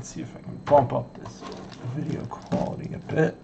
Let's see if I can bump up this video quality a bit.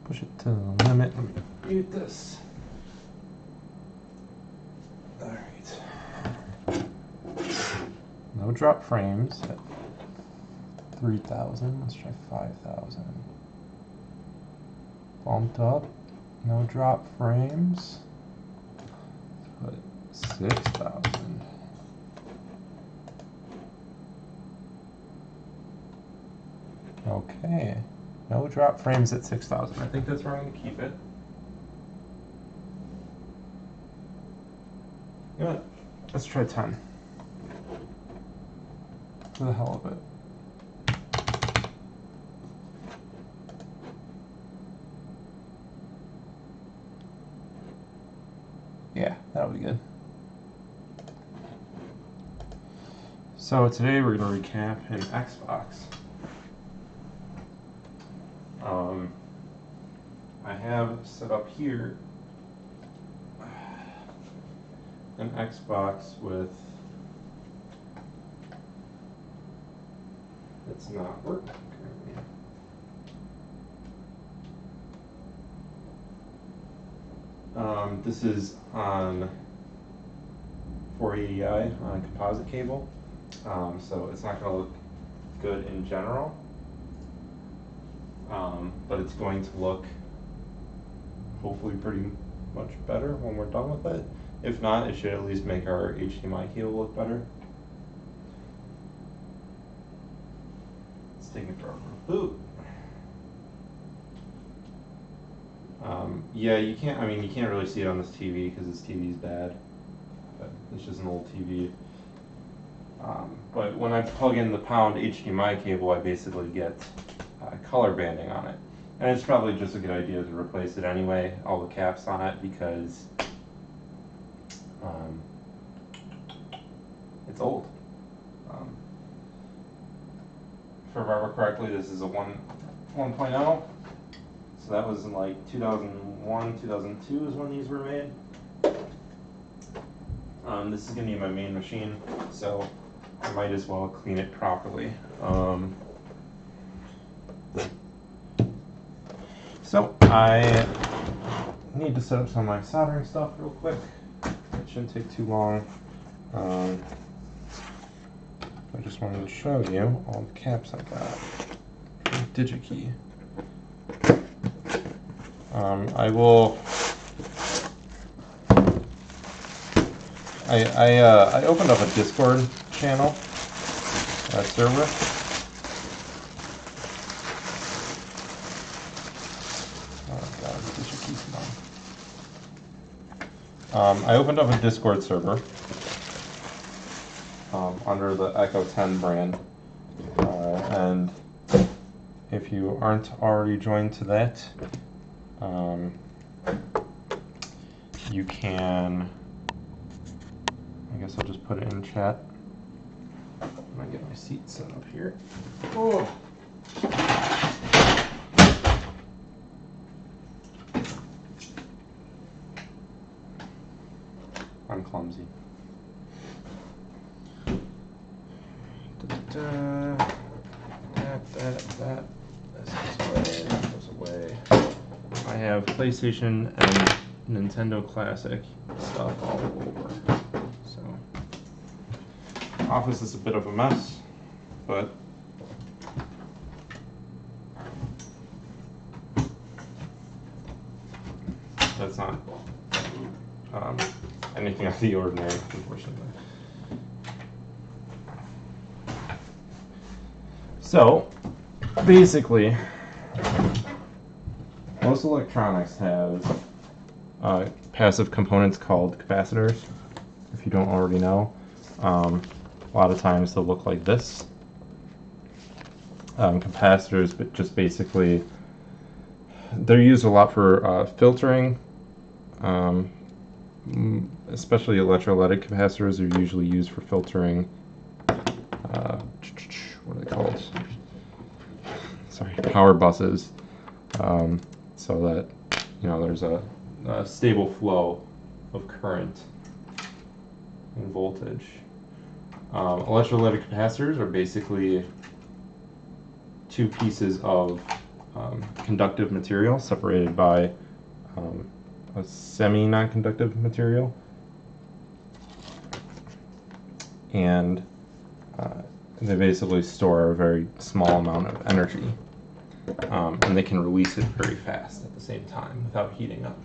Push it to the limit. Let me mute this. All right. No drop frames at 3,000. Let's try 5,000. Bumped up. No drop frames. Let's put 6,000. Okay. No drop frames at 6,000. I think that's where I'm going to keep it. You know what? Let's try 10. For the hell of it. Yeah, that'll be good. So today we're going to recap an Xbox. I have set up here an Xbox with, it's not working currently. This is on 480i on a composite cable, so it's not going to look good in general. But it's going to look hopefully pretty much better when we're done with it. If not, it should at least make our HDMI cable look better. It's taking forever to boot. Yeah, you can't really see it on this TV because this TV is bad. But it's just an old TV. But when I plug in the pound HDMI cable, I basically get color banding on it. And it's probably just a good idea to replace it anyway, all the caps on it, because it's old. If I remember correctly, this is a 1.0. So that was in like 2001, 2002 is when these were made. This is going to be my main machine, so I might as well clean it properly. So I need to set up some of my soldering stuff real quick. It shouldn't take too long. I just wanted to show you all the caps I got from DigiKey. I opened up a Discord channel server. I opened up a Discord server under the Echo 10 brand, and if you aren't already joined to that, you can, I guess I'll just put it in chat. I'm gonna get my seat set up here. Oh. I'm clumsy. That. This goes away. I have PlayStation and Nintendo Classic stuff all over. So, office is a bit of a mess, but that's not anything out of the ordinary, unfortunately. So, basically, most electronics have passive components called capacitors, if you don't already know. A lot of times they'll look like this. Capacitors, but just basically, they're used a lot for filtering. Especially electrolytic capacitors are usually used for filtering. What are they called? Sorry, power buses. So that there's a stable flow of current and voltage. Electrolytic capacitors are basically two pieces of conductive material separated by a semi-non-conductive material, and they basically store a very small amount of energy, and they can release it very fast at the same time without heating up.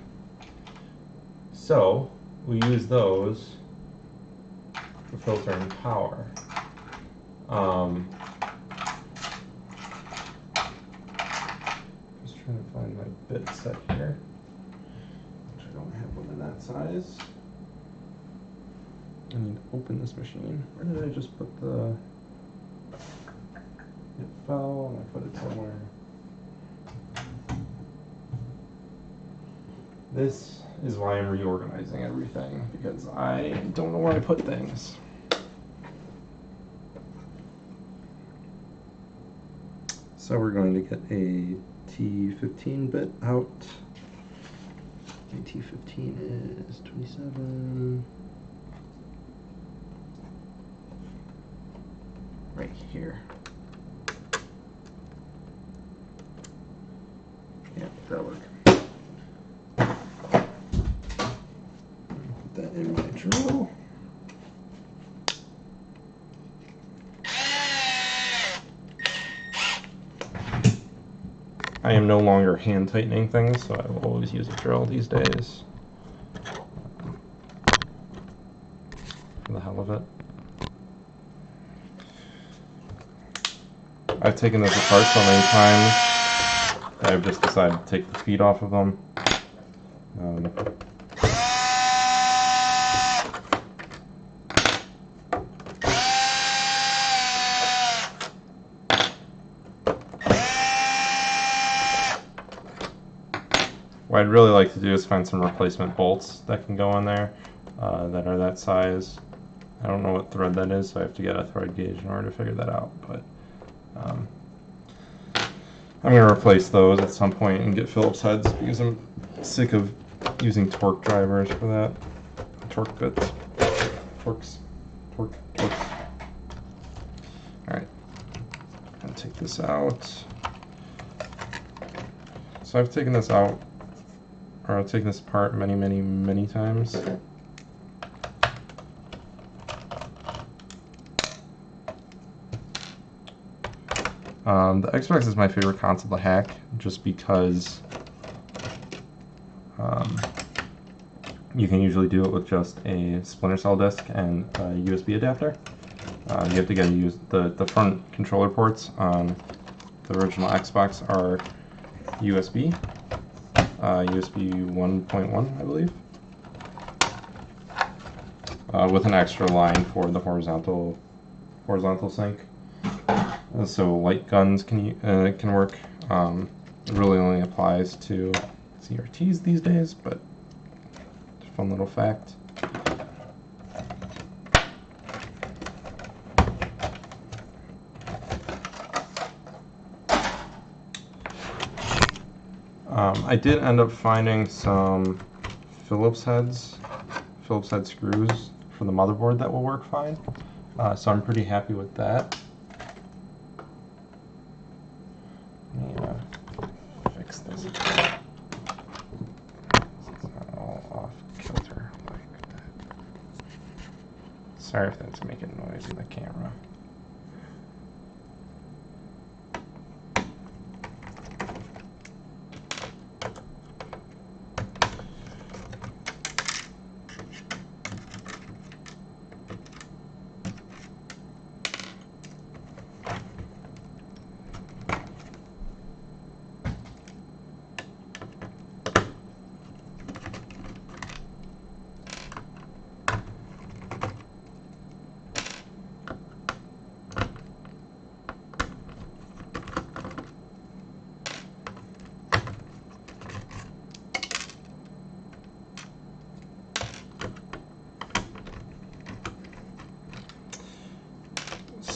So we use those for filtering power. Just trying to find my bit set here. I don't have one in that size. I need to open this machine. Where did I just put the... It fell and I put it somewhere. This is why I'm reorganizing everything, because I don't know where I put things. So we're going to get a T15 bit out. T15 is 27. Right here. Yeah, that'll work. Put that in my drill. I am no longer hand tightening things, so I will always use a drill these days. For the hell of it. I've taken this apart so many times that I've just decided to take the feet off of them. What I'd really like to do is find some replacement bolts that can go in there that are that size. I don't know what thread that is, so I have to get a thread gauge in order to figure that out. But I'm going to replace those at some point and get Phillips heads, because I'm sick of using torque drivers for that. Torque bits. Torques. Alright. I'm going to take this out. So I've taken this out, or I've taken this apart many times. The Xbox is my favorite console to hack, just because you can usually do it with just a Splinter Cell disk and a USB adapter. You have to get the front controller ports on the original Xbox are USB 1.1, I believe, with an extra line for the horizontal sync. So light guns can work. It really only applies to CRTs these days, but it's a fun little fact. I did end up finding some Phillips head screws for the motherboard that will work fine. So I'm pretty happy with that. Fix this. It's not all off kilter like that. Sorry if that's making noise in the camera.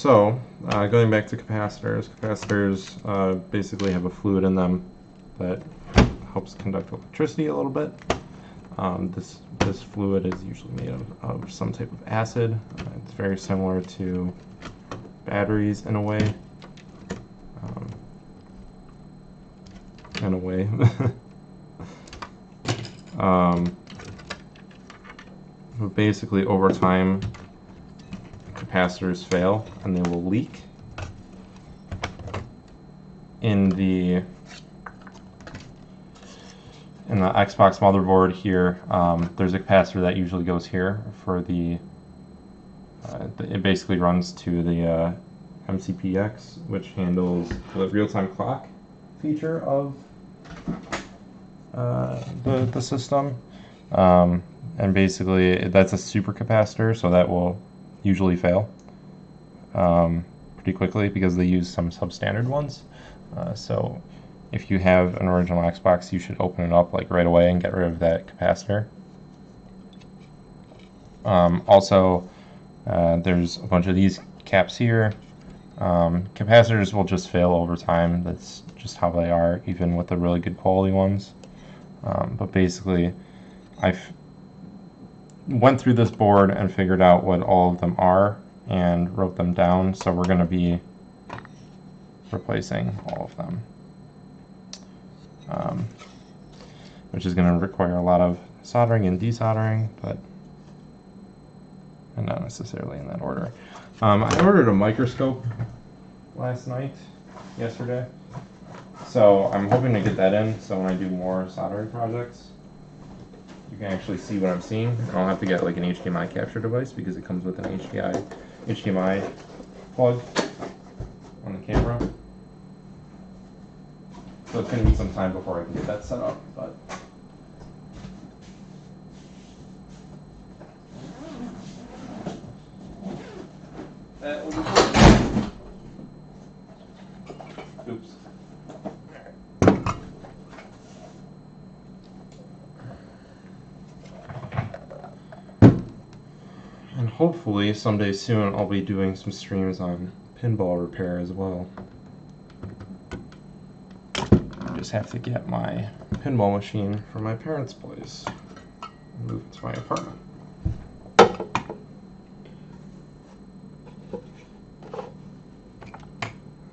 So, going back to capacitors, capacitors basically have a fluid in them that helps conduct electricity a little bit. This fluid is usually made of some type of acid. It's very similar to batteries in a way. But basically, over time, capacitors fail and they will leak. In the Xbox motherboard here, there's a capacitor that usually goes here for the. It basically runs to the MCPX, which handles the real-time clock feature of the system. And basically, that's a supercapacitor, so that will usually fail pretty quickly because they use some substandard ones. So if you have an original Xbox, you should open it up like right away and get rid of that capacitor. Also, there's a bunch of these caps here. Capacitors will just fail over time. That's just how they are, even with the really good quality ones. But basically, I've went through this board and figured out what all of them are and wrote them down. So we're going to be replacing all of them, which is going to require a lot of soldering and desoldering, but not necessarily in that order. I ordered a microscope yesterday, so I'm hoping to get that in so when I do more soldering projects, you can actually see what I'm seeing. I don't have to get like an HDMI capture device because it comes with an HDMI plug on the camera. So it's going to be some time before I can get that set up, but that will be fun. Oops. And hopefully someday soon I'll be doing some streams on pinball repair as well. I just have to get my pinball machine from my parents' place and move it to my apartment.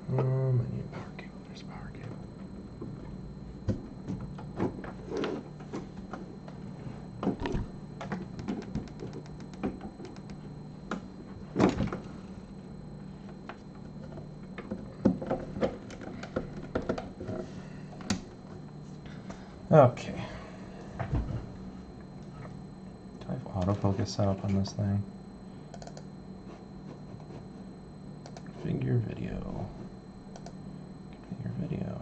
I need a power cable. There's a power cable. Okay. Do I have autofocus set up on this thing? Configure video. Configure video.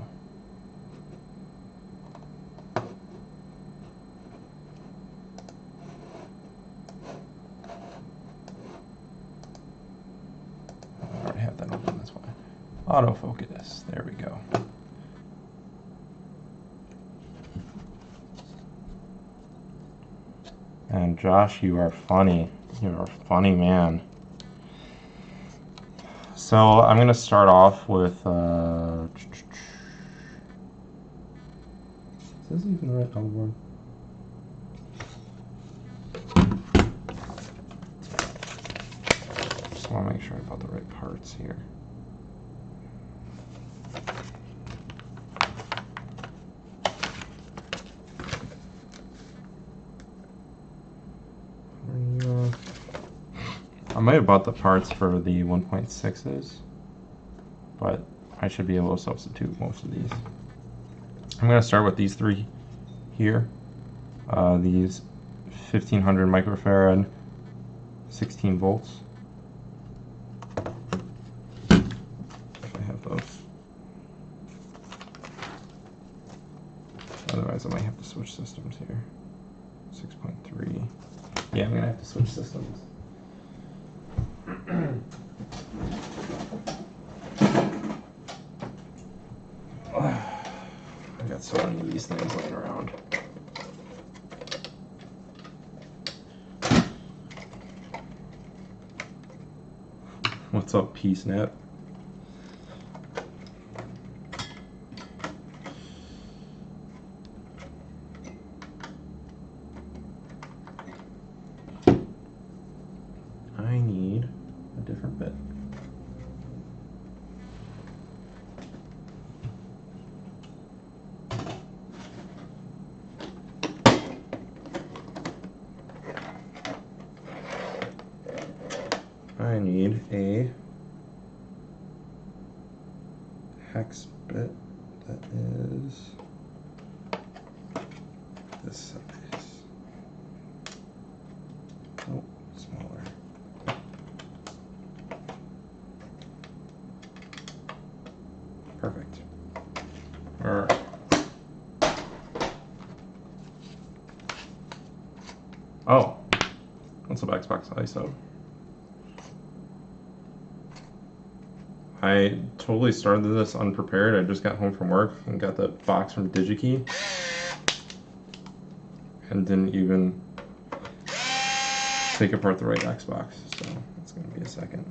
I already have that open, that's why. Autofocus. There we go. And Josh, you are funny. You're a funny man. So I'm going to start off with, is this even the right motherboard? Just want to make sure I bought the right parts here. I might have bought the parts for the 1.6s, but I should be able to substitute most of these. I'm going to start with these three here. These 1500 microfarad, 16 volts. If I have those. Otherwise, I might have to switch systems here. 6.3. Yeah, I'm going to have to switch systems. I got so many of these things laying around. What's up, P-Snap? I need a different bit. I need a hex bit that is this size. Oh, smaller. Perfect. All right. Oh, what's up, Xbox ISO? I totally started this unprepared. I just got home from work and got the box from DigiKey and didn't even take apart the right Xbox, so it's going to be a second.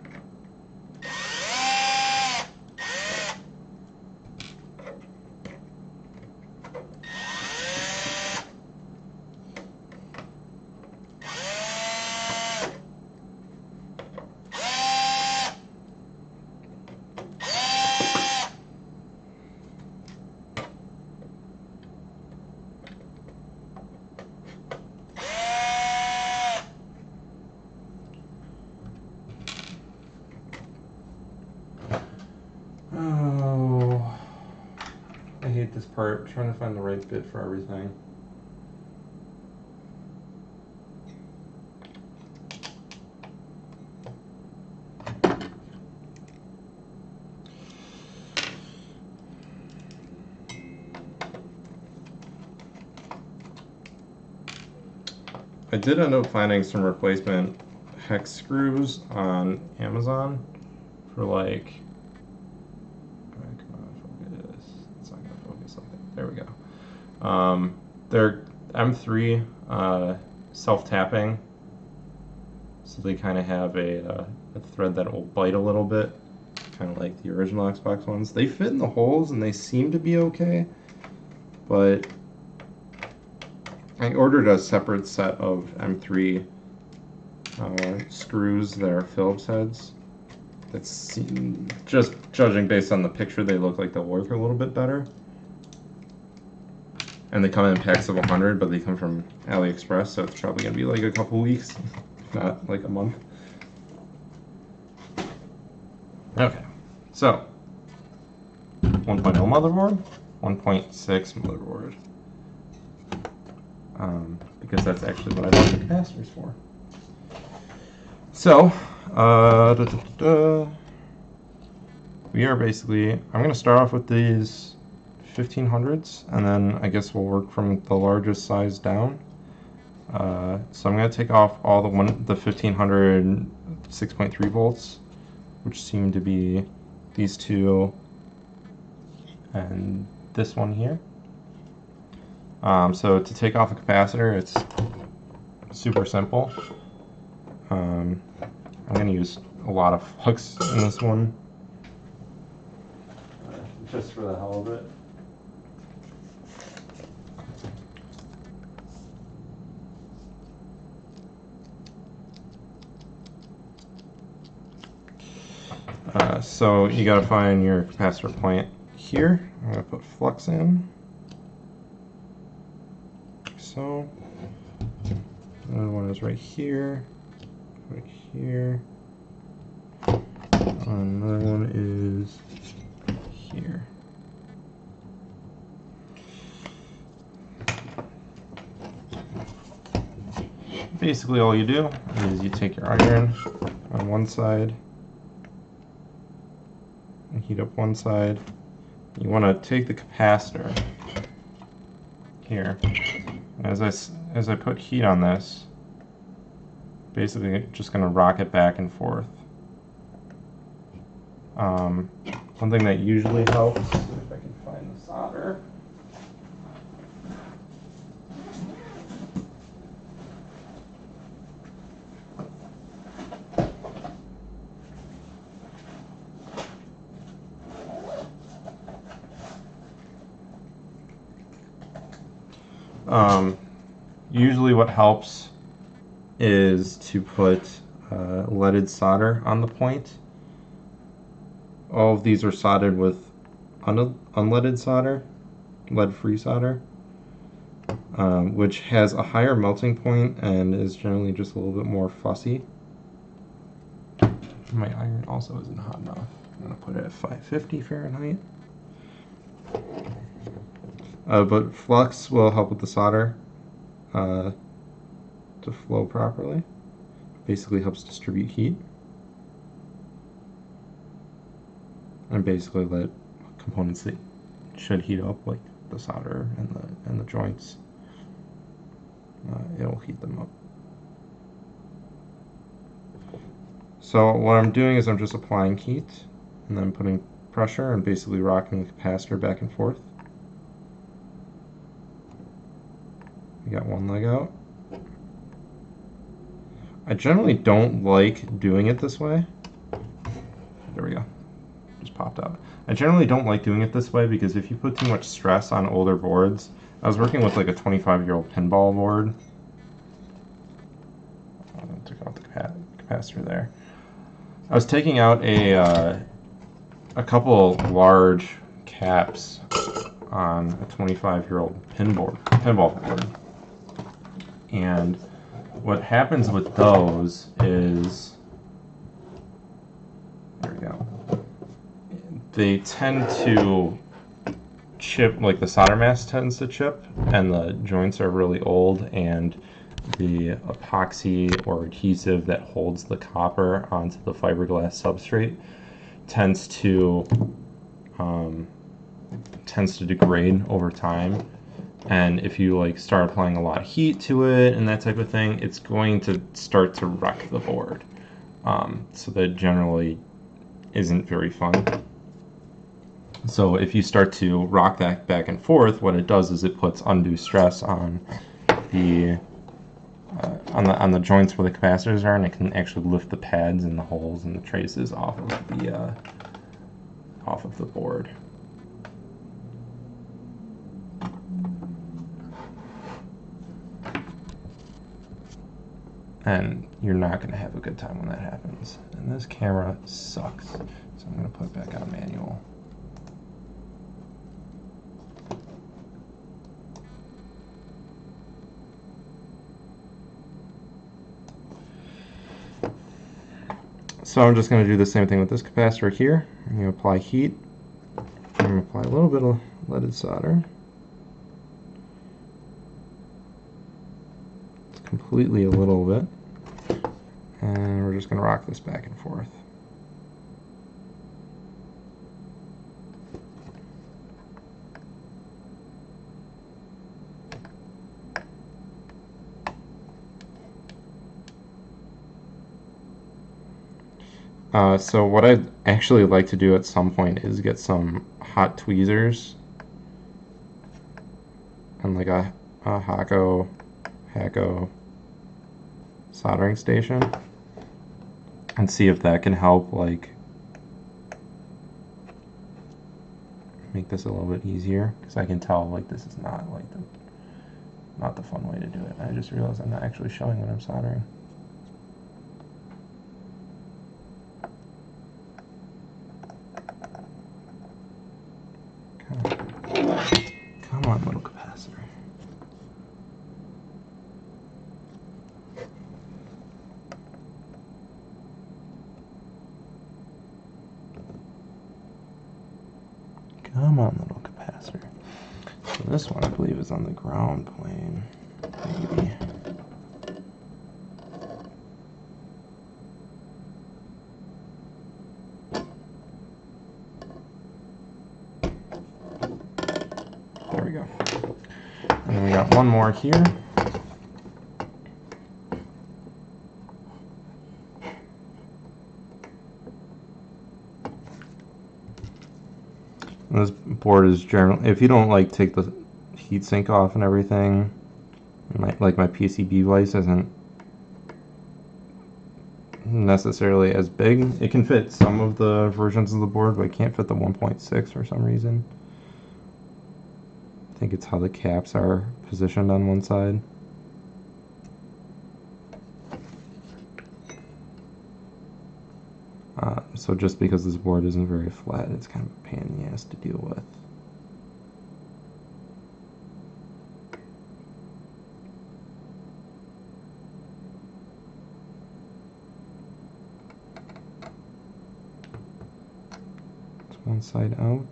Oh, I hate this part, trying to find the right bit for everything. I did end up finding some replacement hex screws on Amazon for like, come on, focus. It's not gonna focus like that. There we go. They're M3 self-tapping, so they kind of have a thread that will bite a little bit, kind of like the original Xbox ones. They fit in the holes and they seem to be okay, but I ordered a separate set of M3 screws that are Phillips heads. That's just judging based on the picture, they look like they'll work a little bit better. And they come in packs of 100, but they come from AliExpress, so it's probably gonna be like a couple weeks, not like a month. Okay, so 1.0 motherboard, 1.6 motherboard. Because that's actually what I bought the capacitors for. So, we are basically, I'm going to start off with these 1500s, and then I guess we'll work from the largest size down. So I'm going to take off all the 1500 6.3 volts, which seem to be these two and this one here. So to take off a capacitor, it's super simple. I'm going to use a lot of flux in this one, just for the hell of it. So you got to find your capacitor point here. I'm going to put flux in. So, another one is right here, right here. Another one is here. Basically, all you do is you take your iron on one side and heat up one side. You want to take the capacitor here. As I put heat on this, basically just going to rock it back and forth. One thing that usually helps, if I can find the solder. Usually what helps is to put leaded solder on the point. All of these are soldered with unleaded solder, lead-free solder, which has a higher melting point and is generally just a little bit more fussy. My iron also isn't hot enough. I'm going to put it at 550 Fahrenheit. But flux will help with the solder to flow properly. Basically helps distribute heat. And basically let components that should heat up, like the solder and the joints, it will heat them up. So what I'm doing is I'm just applying heat and then putting pressure and basically rocking the capacitor back and forth. We got one leg out. I generally don't like doing it this way. There we go. Just popped out. I generally don't like doing it this way because if you put too much stress on older boards, I was working with like a 25-year-old pinball board. I took out the capacitor there. I was taking out a couple large caps on a 25-year-old pinball board. And what happens with those is, there we go, they tend to chip, like the solder mask tends to chip, and the joints are really old, and the epoxy or adhesive that holds the copper onto the fiberglass substrate tends to degrade over time. And if you like start applying a lot of heat to it and that type of thing, it's going to start to wreck the board. So that generally isn't very fun. So if you start to rock that back and forth, what it does is it puts undue stress on the joints where the capacitors are, and it can actually lift the pads and the holes and the traces off of the board. And you're not going to have a good time when that happens. And this camera sucks, so I'm going to put it back on manual. So I'm just going to do the same thing with this capacitor here. I'm going to apply heat. I'm going to apply a little bit of leaded solder. It's completely a little bit. And we're just going to rock this back and forth. So what I'd actually like to do at some point is get some hot tweezers and like a Hakko soldering station and see if that can help like make this a little bit easier, because I can tell like this is not like not the fun way to do it. I just realized I'm not actually showing what I'm soldering. Come on, little capacitor. Come on, little capacitor. So this one, I believe, is on the ground plane. Maybe. There we go. And then we got one more here. And this board is generally, if you don't like take the heatsink off and everything, like my PCB vise isn't necessarily as big. It can fit some of the versions of the board, but it can't fit the 1.6 for some reason. I think it's how the caps are positioned on one side. So just because this board isn't very flat, it's kind of a pain in the ass to deal with. It's one side out.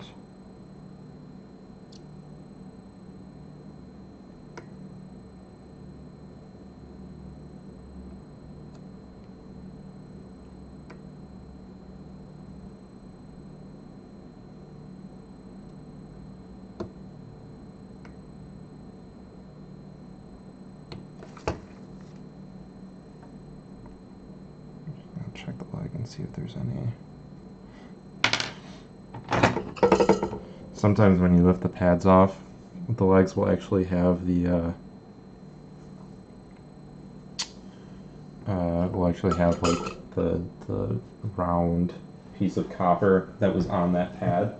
Check the leg and see if there's any. Sometimes when you lift the pads off, the legs will actually have the like the round piece of copper that was on that pad.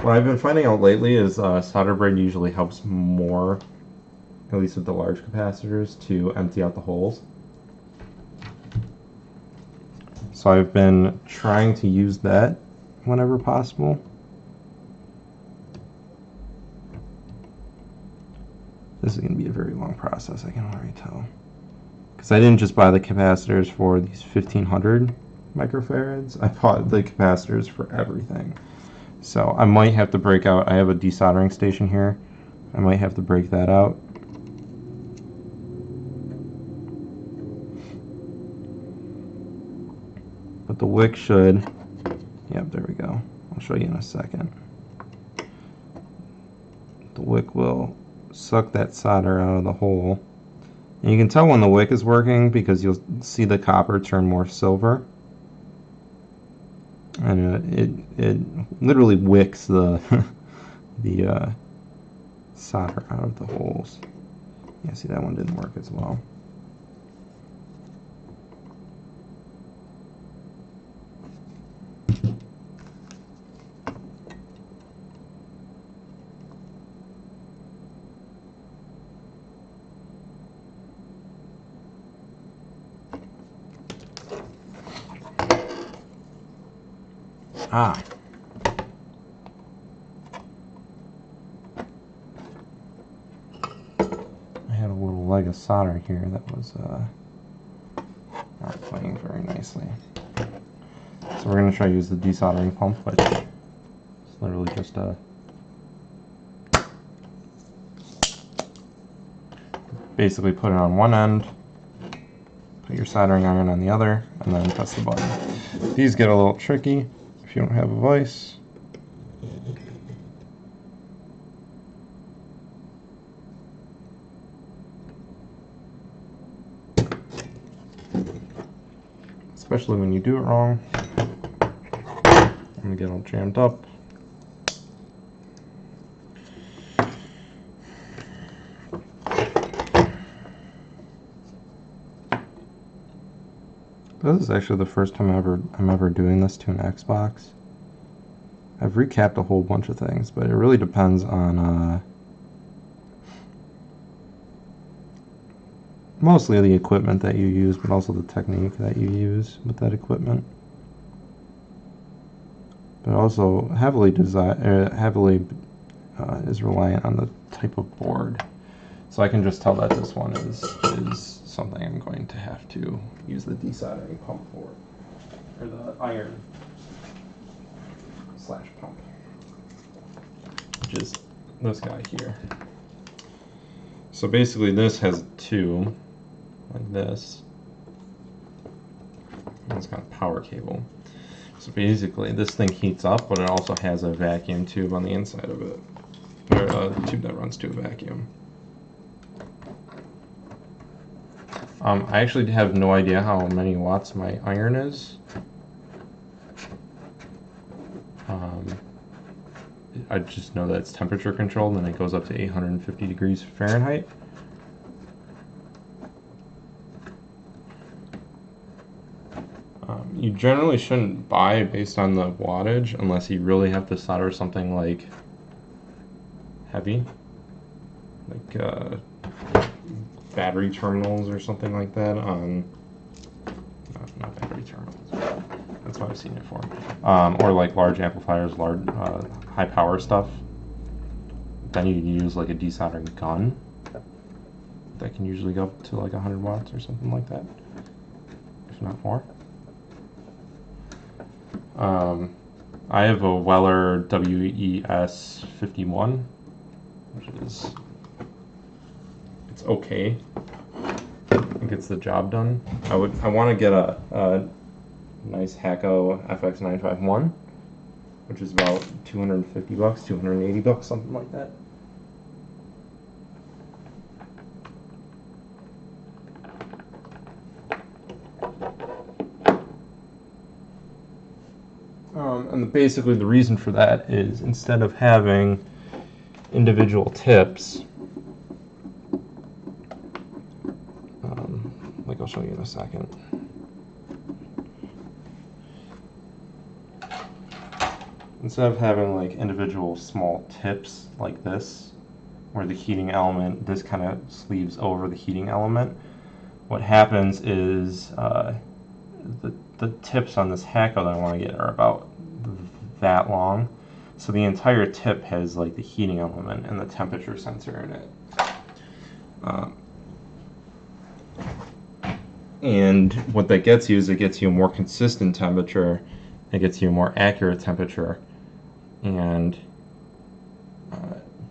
What I've been finding out lately is solder braid usually helps more, at least with the large capacitors, to empty out the holes. So I've been trying to use that whenever possible. This is going to be a very long process, I can already tell. Because I didn't just buy the capacitors for these 1500 microfarads, I bought the capacitors for everything. So I might have to break out, I have a desoldering station here, I might have to break that out. But the wick should, yep, there we go. I'll show you in a second. The wick will suck that solder out of the hole. And you can tell when the wick is working because you'll see the copper turn more silver. And it literally wicks the the solder out of the holes. Yeah, see, that one didn't work as well. Ah. I had a little leg of solder here that was not playing very nicely. So we're going to try to use the desoldering pump, which is literally just a basically put it on one end, put your soldering iron on the other, and then press the button. These get a little tricky if you don't have a vise. Especially when you do it wrong. I'm gonna get all jammed up. This is actually the first time I'm ever doing this to an Xbox. I've recapped a whole bunch of things, but it really depends on mostly the equipment that you use, but also the technique that you use with that equipment. But also heavily is reliant on the type of board. So I can just tell that this one is something I'm going to have to use the desoldering pump for, or the iron slash pump, which is this guy here. So basically this has two, like this, and it's got a power cable. So basically this thing heats up, but it also has a vacuum tube on the inside of it, or a tube that runs to a vacuum. I actually have no idea how many watts my iron is. I just know that it's temperature controlled and it goes up to 850 degrees Fahrenheit. You generally shouldn't buy based on the wattage unless you really have to solder something like heavy, like battery terminals or something like that on, not battery terminals, that's what I've seen it for, or like large amplifiers, large high power stuff. Then you can use like a desoldering gun that can usually go up to like 100 watts or something like that, if not more. I have a Weller WES51, which is, it's okay. It gets the job done. I want to get a nice Hakko FX951, which is about 250 bucks, 280 bucks, something like that. And basically the reason for that is instead of having individual tips, like I'll show you in a second. Instead of having like individual small tips like this, where the heating element, this kind of sleeves over the heating element, what happens is the tips on this Hakko that I want to get are about that long, so the entire tip has like the heating element and the temperature sensor in it. And what that gets you is it gets you a more consistent temperature, it gets you a more accurate temperature, and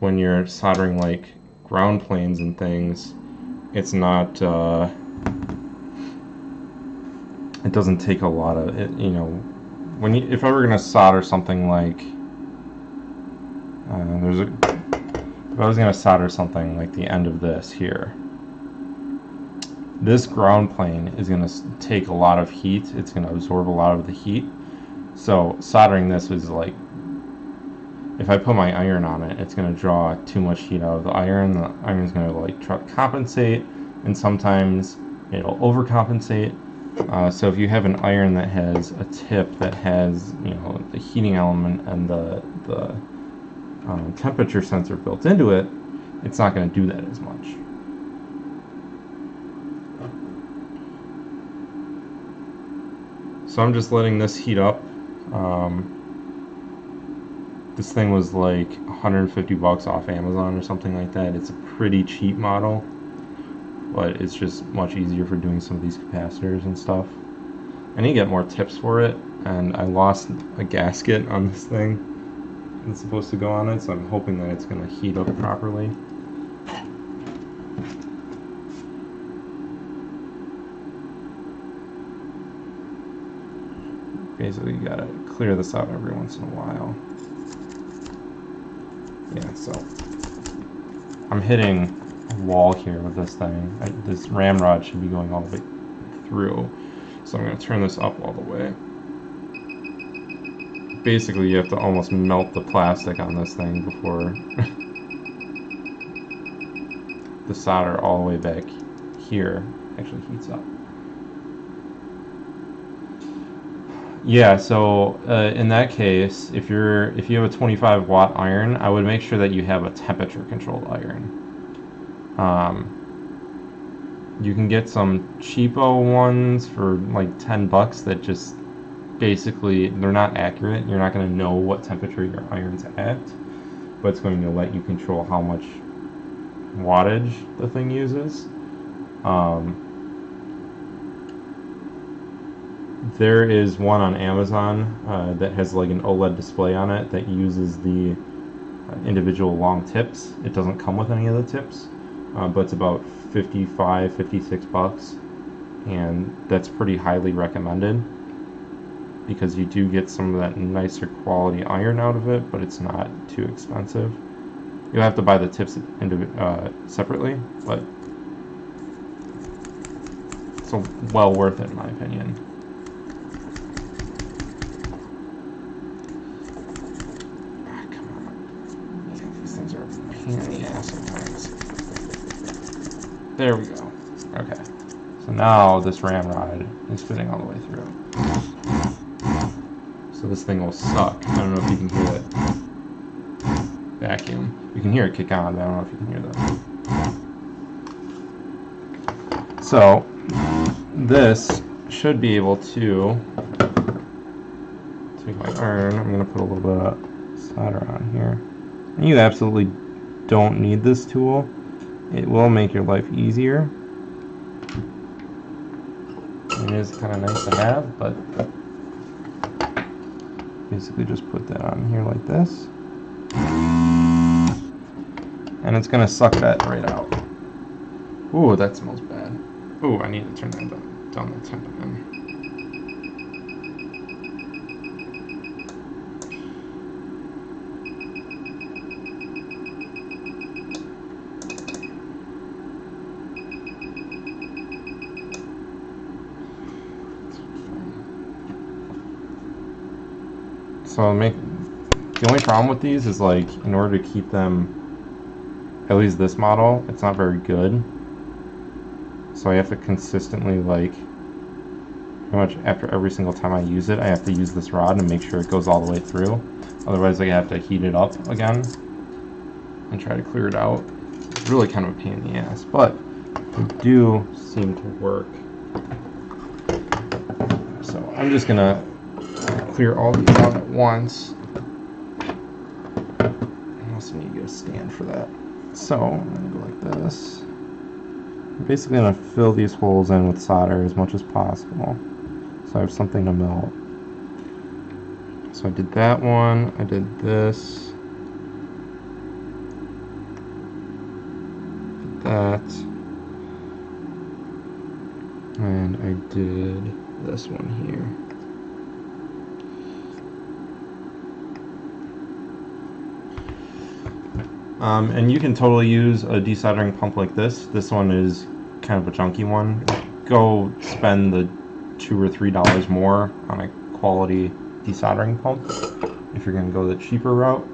when you're soldering like ground planes and things, it's not it doesn't take a lot of it, you know. When you, if I were gonna solder something like if I was gonna solder something like the end of this here, this ground plane is gonna take a lot of heat. It's gonna absorb a lot of the heat. So soldering this is like, if I put my iron on it, it's gonna draw too much heat out of the iron. The iron's gonna like try to compensate, and sometimes it'll overcompensate. So if you have an iron that has a tip that has, you know, the heating element and the temperature sensor built into it, it's not going to do that as much. So I'm just letting this heat up. This thing was like 150 bucks off Amazon or something like that. It's a pretty cheap model, but it's just much easier for doing some of these capacitors and stuff. I need to get more tips for it, and I lost a gasket on this thing that's supposed to go on it, so I'm hoping that it's going to heat up properly. Basically, you gotta clear this out every once in a while. Yeah, so I'm hitting wall here with this thing. This ramrod should be going all the way through, so I'm going to turn this up all the way. Basically, you have to almost melt the plastic on this thing before the solder all the way back here actually heats up. Yeah, so in that case, if you have a 25 watt iron, I would make sure that you have a temperature controlled iron. You can get some cheapo ones for like 10 bucks that just basically, they're not accurate. You're not going to know what temperature your iron's at, but it's going to let you control how much wattage the thing uses. There is one on Amazon that has like an OLED display on it that uses the individual long tips. It doesn't come with any of the tips, but it's about 55, 56 bucks, and that's pretty highly recommended because you do get some of that nicer quality iron out of it, but it's not too expensive. You'll have to buy the tips separately, but So well worth it in my opinion. Ah, come on. Yeah, these things are a pain in the ass sometimes. There we go. Okay. So now this ramrod is fitting all the way through. So this thing will suck. I don't know if you can hear it. Vacuum. You can hear it kick on, but I don't know if you can hear that. So this should be able to take my iron. I'm going to put a little bit of solder on here. And you absolutely don't need this tool. It will make your life easier. It is kind of nice to have, but basically just put that on here like this. And it's going to suck that right out. Ooh, that smells bad. Ooh, I need to turn that down the temp again. So the only problem with these is, like, in order to keep them, at least this model, it's not very good. So I have to consistently, like, pretty much after every single time I use it, I have to use this rod and make sure it goes all the way through. Otherwise I have to heat it up again and try to clear it out. It's really kind of a pain in the ass, but they do seem to work. So I'm just gonna clear all these out at once. I also need to get a stand for that. So I'm gonna go like this. I'm basically gonna fill these holes in with solder as much as possible, so I have something to melt. So I did that one, I did this, did that, and I did this one here. And you can totally use a desoldering pump like this. This one is kind of a junky one. Go spend the $2 or $3 more on a quality desoldering pump if you're going to go the cheaper route.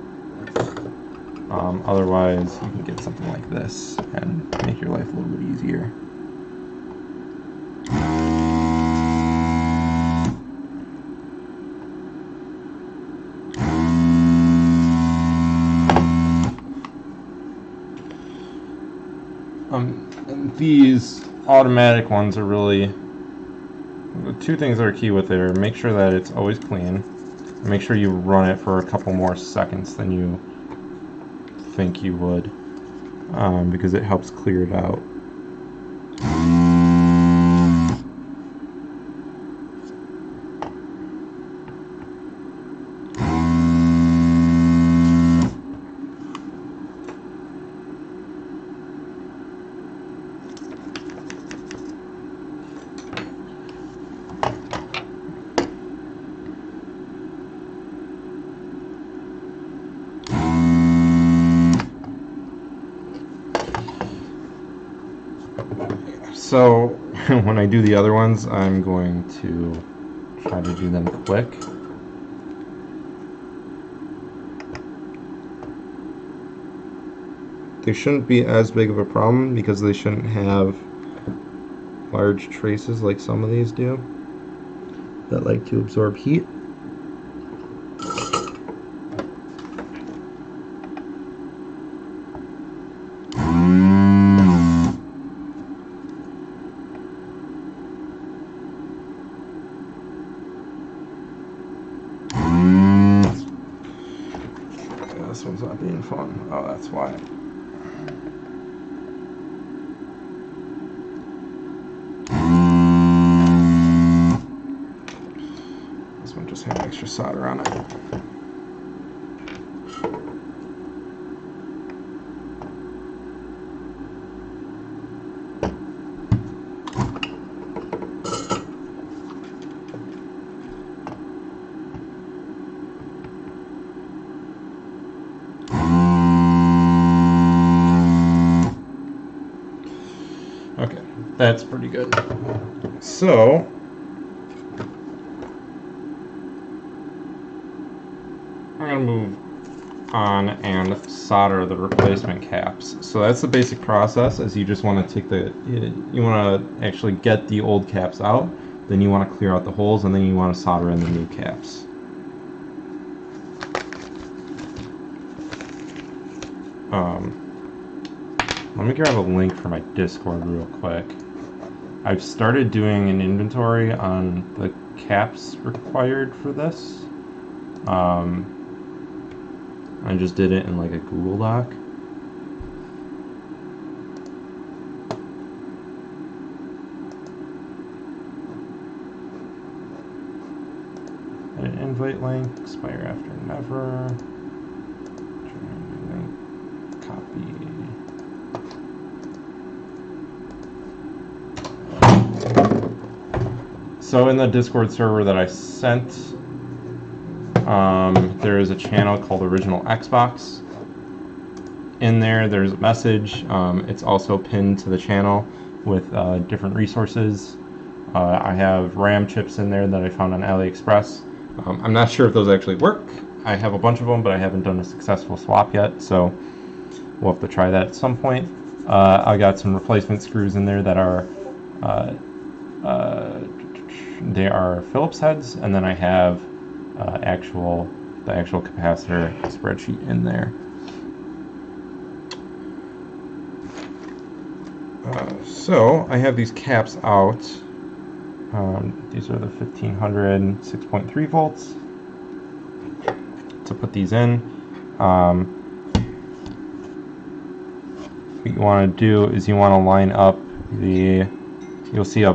Otherwise, you can get something like this and make your life a little bit easier. And these automatic ones are really, the two things that are key with it are make sure that it's always clean, and make sure you run it for a couple more seconds than you think you would, because it helps clear it out. So when I do the other ones, I'm going to try to do them quick. They shouldn't be as big of a problem because they shouldn't have large traces like some of these do that like to absorb heat. This one's not being fun. Oh, that's why. This one just had extra solder on it. Okay, That's pretty good. So, I'm going to move on and solder the replacement caps. So that's the basic process, is you just want to take you want to actually get the old caps out, then you want to clear out the holes, and then you want to solder in the new caps. Let me grab a link for my Discord real quick. I've started doing an inventory on the caps required for this. I just did it in like a Google Doc. Edit invite link, expire after never. Copy. So in the Discord server that I sent, there is a channel called Original Xbox. In there, there's a message. It's also pinned to the channel with different resources. I have RAM chips in there that I found on AliExpress. I'm not sure if those actually work. I have a bunch of them, but I haven't done a successful swap yet, so we'll have to try that at some point. I got some replacement screws in there that are they are Phillips heads, and then I have the actual capacitor spreadsheet in there. So I have these caps out. These are the 1500 6.3 volts. To put these in, what you want to do is you want to line up you'll see a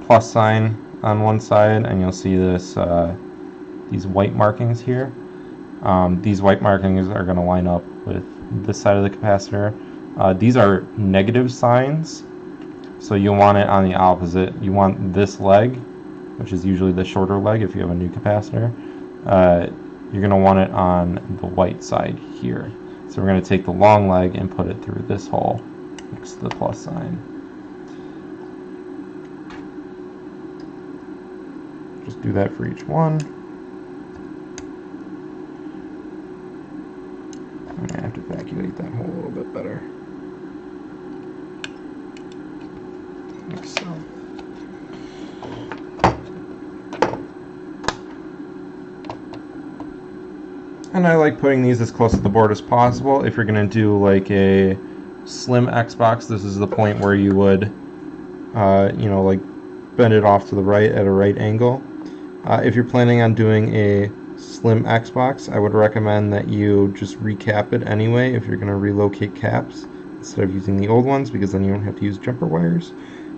plus sign on one side, and you'll see this these white markings here. These white markings are going to line up with this side of the capacitor. These are negative signs, so you'll want it on the opposite. You want this leg, which is usually the shorter leg if you have a new capacitor. You're going to want it on the white side here. So we're going to take the long leg and put it through this hole next to the plus sign. Just do that for each one. I'm going to have to evacuate that hole a little bit better. Like so. And I like putting these as close to the board as possible. If you're going to do like a slim Xbox, this is the point where you would, like bend it off to the right at a right angle. If you're planning on doing a slim Xbox, I would recommend that you just recap it anyway if you're going to relocate caps instead of using the old ones, because then you don't have to use jumper wires.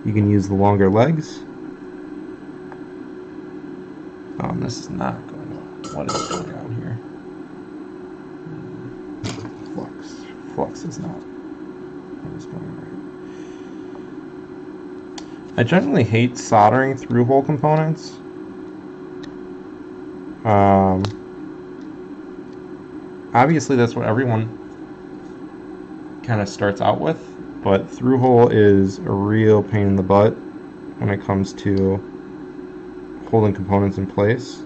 You can use the longer legs. This is not going on. What is going on here? Flux is not what is going on. I generally hate soldering through hole components. Obviously that's what everyone kind of starts out with, but through hole is a real pain in the butt when it comes to holding components in place,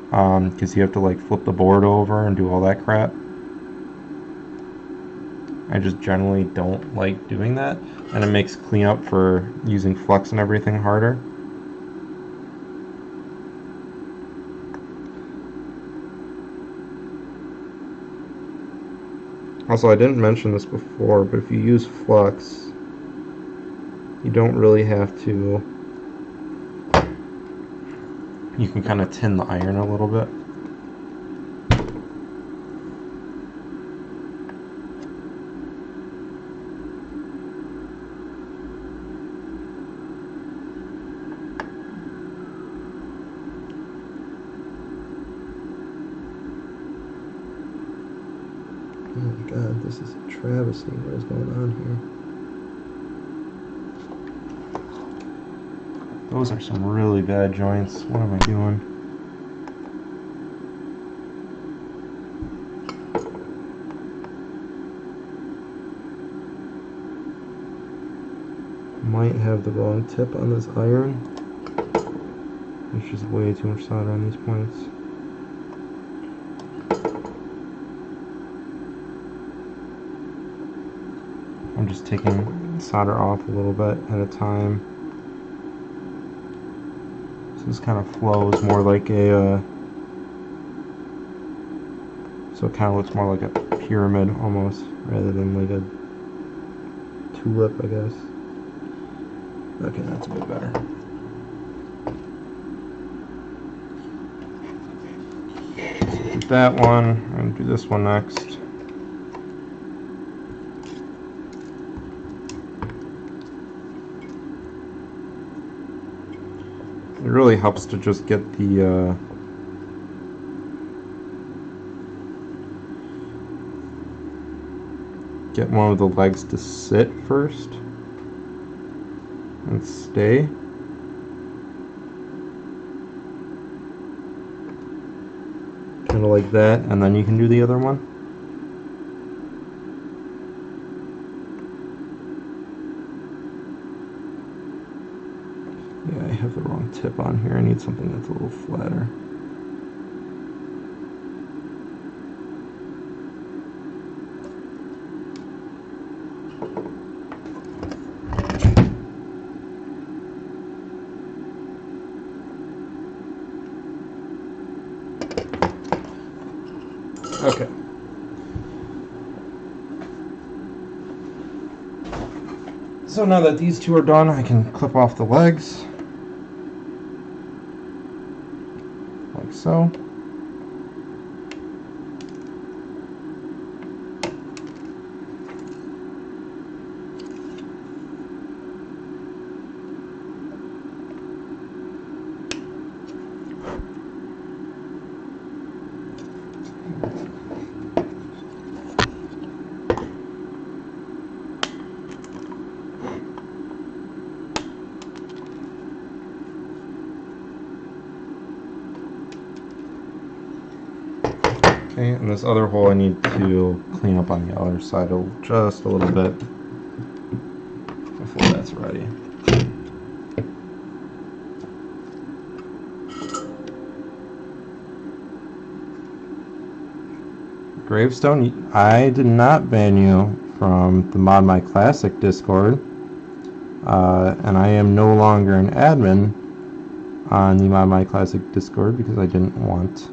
because you have to like flip the board over and do all that crap. I just generally don't like doing that, and it makes cleanup for using flux and everything harder. Also, I didn't mention this before, but if you use flux, you don't really have to. You can kind of tin the iron a little bit. Oh my god, this is a travesty. What is going on here? Those are some really bad joints. What am I doing? Might have the wrong tip on this iron. There's just way too much solder on these points. I'm just taking solder off a little bit at a time. So this kind of flows more like a, so it kind of looks more like a pyramid almost, rather than like a tulip, I guess. Okay, that's a bit better. So do that one, and do this one next. It really helps to just get the get one of the legs to sit first and stay. Kind of like that, and then you can do the other one. Yeah, I have the wrong tip on here. I need something that's a little flatter. Okay. So now that these two are done, I can clip off the legs. Like so. Okay, and this other hole I need to clean up on the other side just a little bit before that's ready. Gravestone, I did not ban you from the Mod My Classic Discord, and I am no longer an admin on the Mod My Classic Discord because I didn't want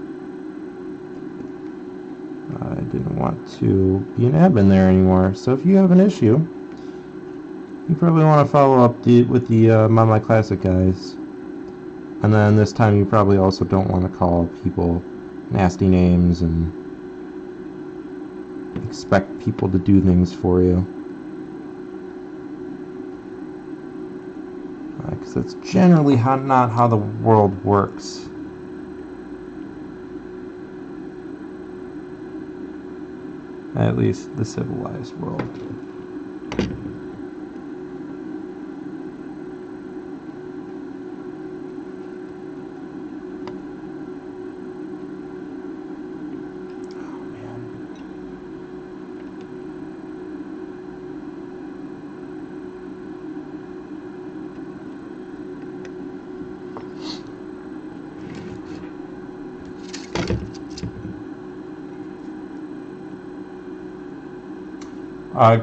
to be an admin there anymore. So if you have an issue, you probably want to follow up with the Mod My Classic guys, and then this time you probably also don't want to call people nasty names and expect people to do things for you, because that's generally not how the world works. At least the civilized world.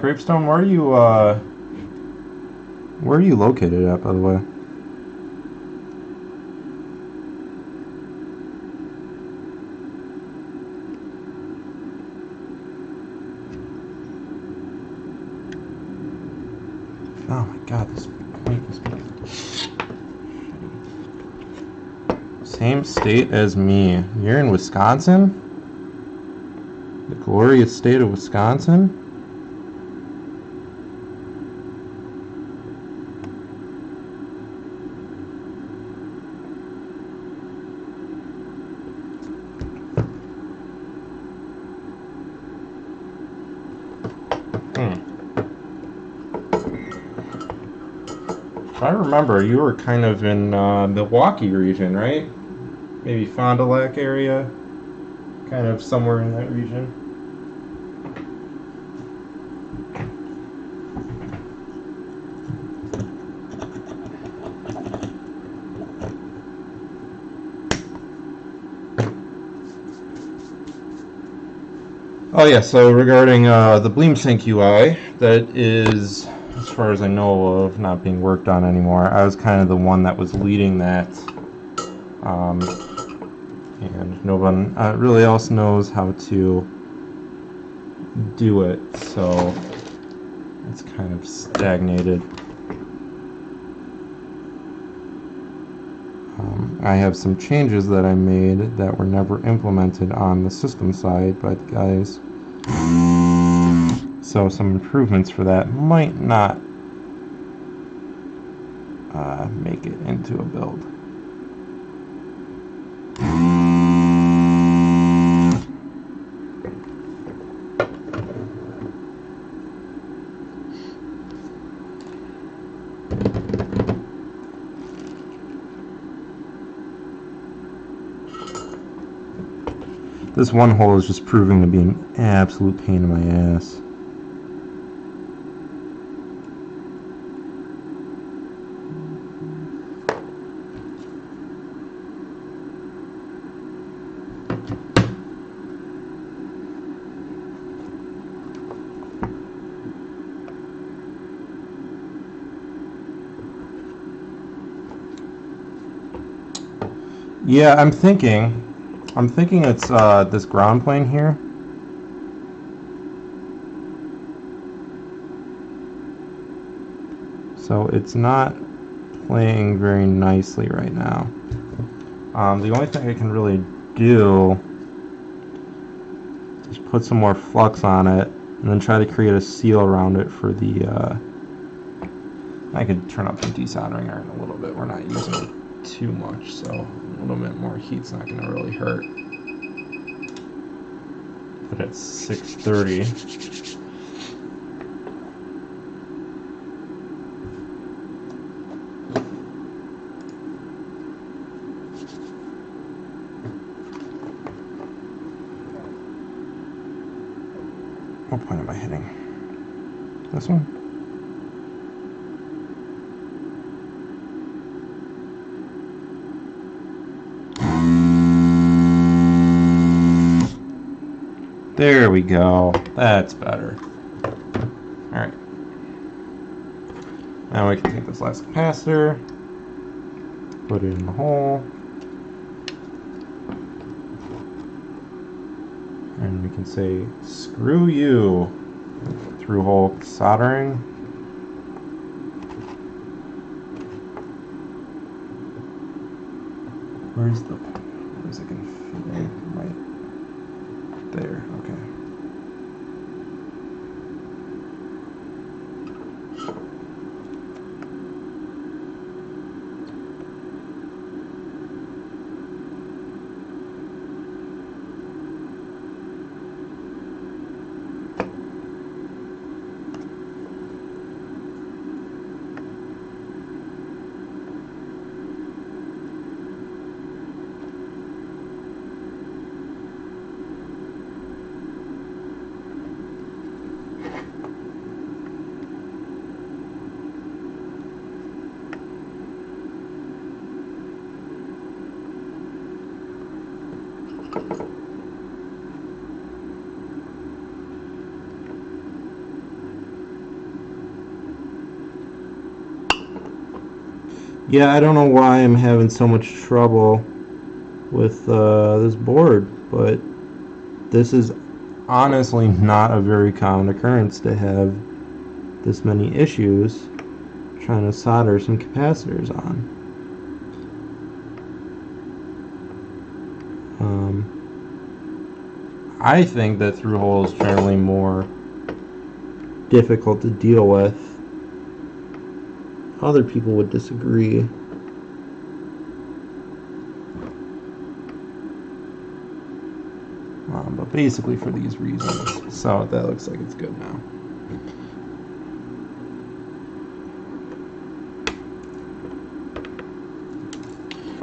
Gravestone, where are you located at, by the way? Oh my god, this point is same state as me. You're in Wisconsin? The glorious state of Wisconsin? If I remember, you were kind of in Milwaukee region, right? Maybe Fond du Lac area? Kind of somewhere in that region. Oh yeah, so regarding the BleemSync UI, that is, as far as I know of, not being worked on anymore. I was kind of the one that was leading that, and no one really else knows how to do it, so it's kind of stagnated. I have some changes that I made that were never implemented on the system side by the guys. So some improvements for that might not make it into a build. This one hole is just proving to be an absolute pain in my ass. Yeah, I'm thinking it's this ground plane here. So it's not playing very nicely right now. The only thing I can really do is put some more flux on it and then try to create a seal around it for the I could turn up the desoldering iron a little bit. We're not using it too much, so a little bit more heat's not going to really hurt. But at 630. What point am I hitting? This one? There we go. That's better. Alright. Now we can take this last capacitor, put it in the hole, and we can say, screw you, through hole soldering. Where's it gonna fit in? Right there, okay. Yeah, I don't know why I'm having so much trouble with this board, but this is honestly not a very common occurrence to have this many issues trying to solder some capacitors on. I think that through hole is generally more difficult to deal with. Other people would disagree. But basically for these reasons. So that looks like it's good now.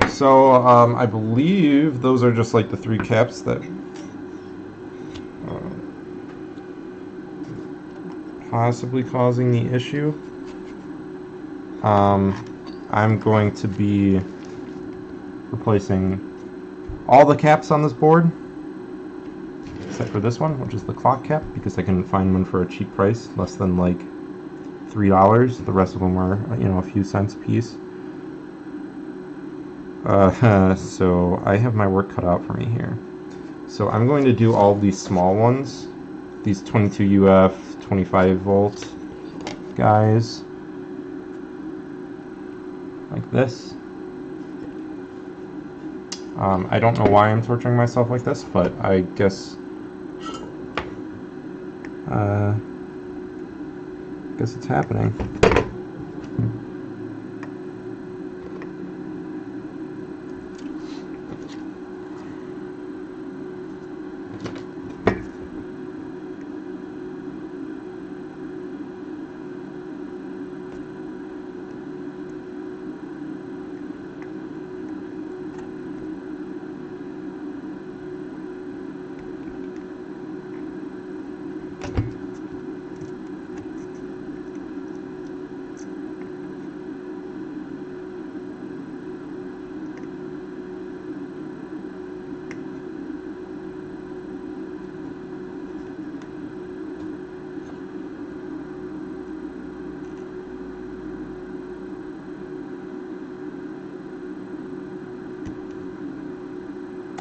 So I believe those are just like the three caps that possibly causing the issue. I'm going to be replacing all the caps on this board, except website for this one, which is the clock cap, because I couldn't find one for a cheap price, less than like $3. The rest of them are, you know, a few cents a piece. So I have my work cut out for me here. So I'm going to do all these small ones, these 22 UF, 25 volt guys, like this. I don't know why I'm torturing myself like this, but I guess it's happening.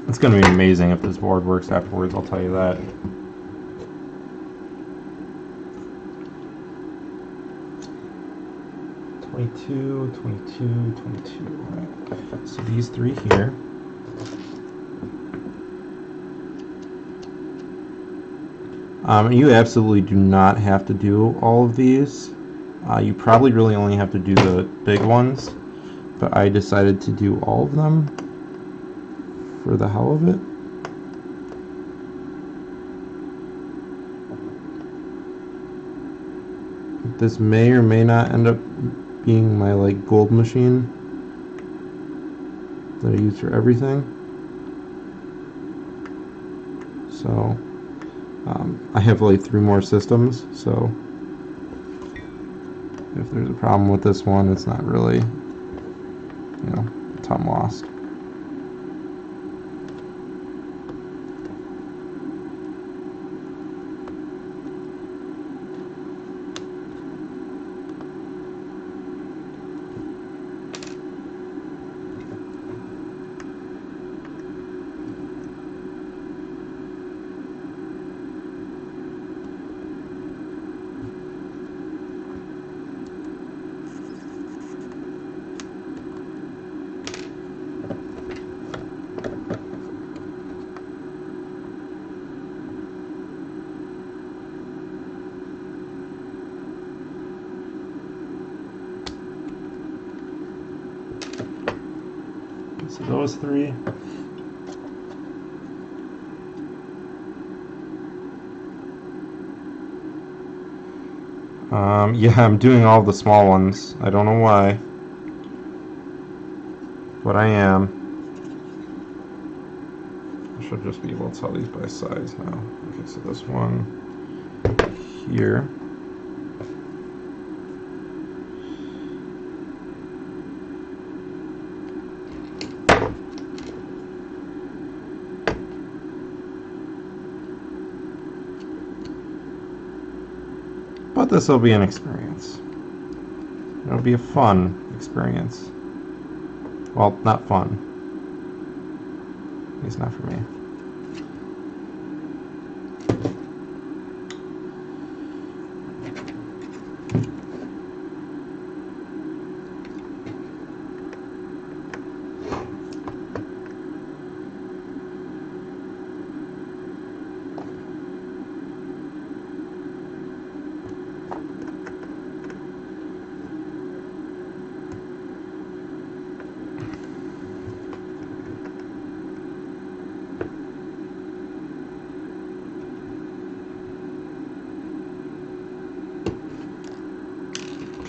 It's going to be amazing if this board works afterwards, I'll tell you that. $22, $22, $22. So these three here. You absolutely do not have to do all of these. You probably really only have to do the big ones, but I decided to do all of them for the hell of it. This may or may not end up being my like gold machine that I use for everything. So I have like 3 more systems, so if there's a problem with this one, it's not really, you know, time lost. So those 3. Yeah, I'm doing all the small ones. I don't know why, but I am. I should just be able to tell these by size now. Okay, so this one here. But this will be an experience. It'll be a fun experience. Well, not fun. At least not for me.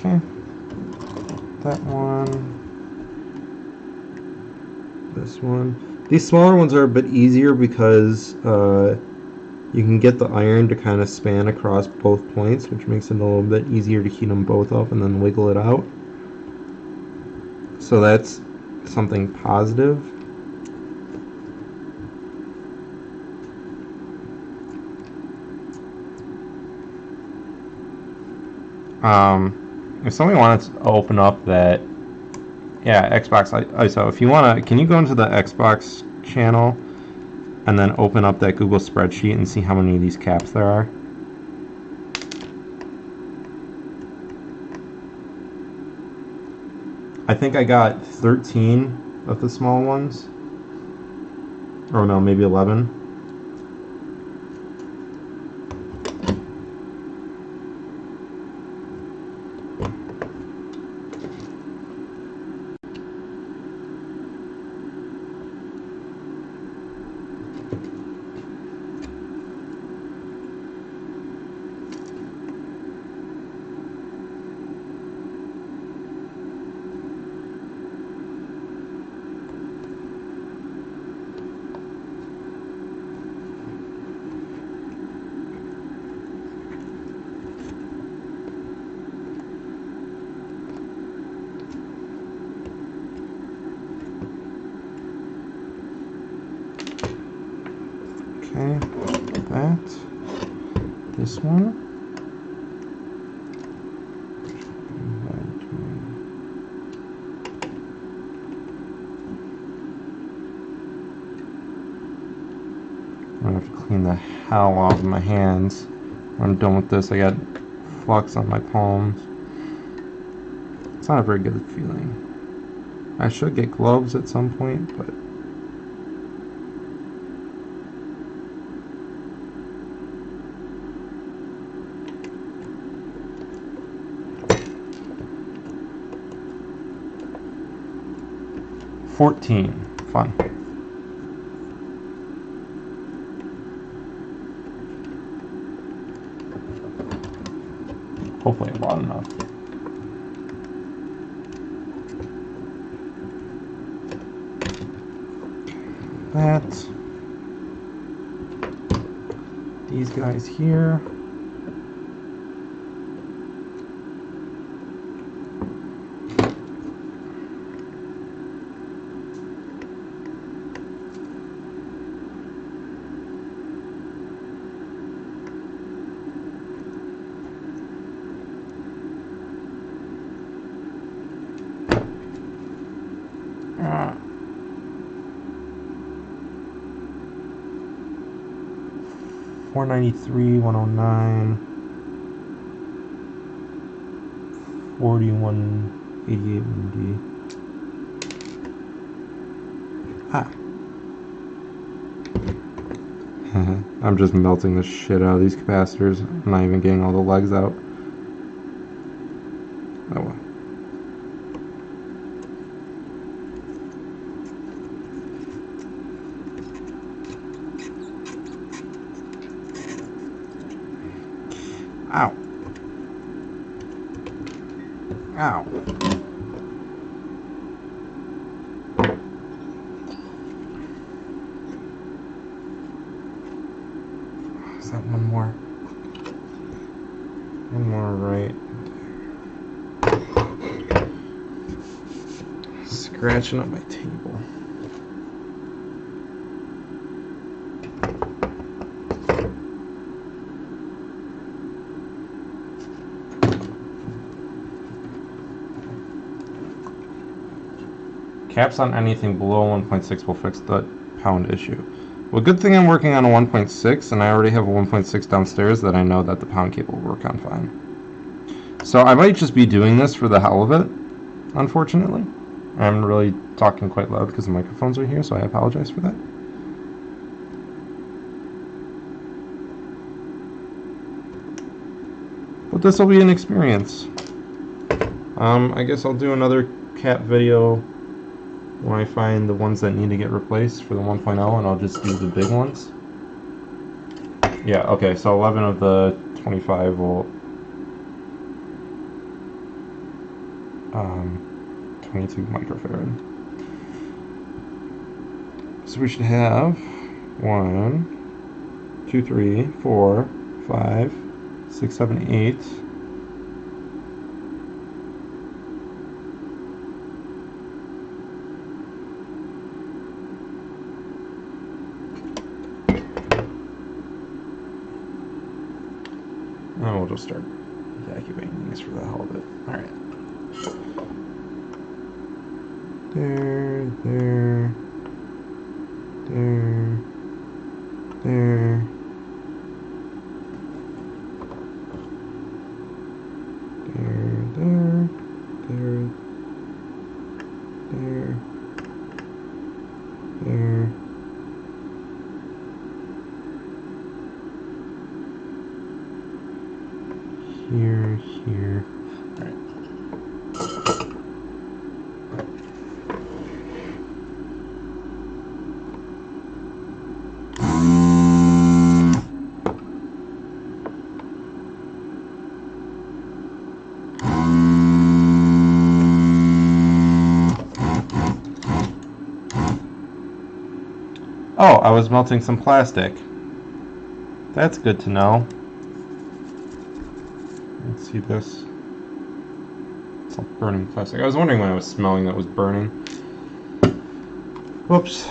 Okay, that one, this one. These smaller ones are a bit easier because you can get the iron to kind of span across both points, which makes it a little bit easier to heat them both up and then wiggle it out. So that's something positive. If somebody wanted to open up that, yeah, Xbox ISO. If you wanna, can you go into the Xbox channel and then open up that Google spreadsheet and see how many of these caps there are? I think I got 13 of the small ones. Or no, maybe 11. Okay, that, this one. I'm gonna have to clean the hell off of my hands. When I'm done with this, I got flux on my palms. It's not a very good feeling. I should get gloves at some point, but fun. Hopefully I bought enough. That. These guys here. $493, $109, $41.88 MD. I'm just melting the shit out of these capacitors. I'm not even getting all the legs out. Oh well. Ow. Ow. Is that one more? One more right. Scratching up my table. Caps on anything below 1.6 will fix the pound issue. Well, good thing I'm working on a 1.6 and I already have a 1.6 downstairs that I know that the pound cable will work on fine. So I might just be doing this for the hell of it, unfortunately. I'm really talking quite loud because the microphones are here, so I apologize for that. But this will be an experience. I guess I'll do another cap video when I find the ones that need to get replaced for the 1.0, and I'll just do the big ones. Yeah, okay, so 11 of the 25 volt, 22 microfarad. So we should have 1, 2, 3, 4, 5, 6, 7, 8. And we'll just start. Yeah, vacuum banging these for the hell of it. Alright. There, there, there, there. There, there, there, there. Here, here. All right. Oh, I was melting some plastic. That's good to know. Let's see this. It's all burning plastic. I was wondering when I was smelling that was burning. Whoops.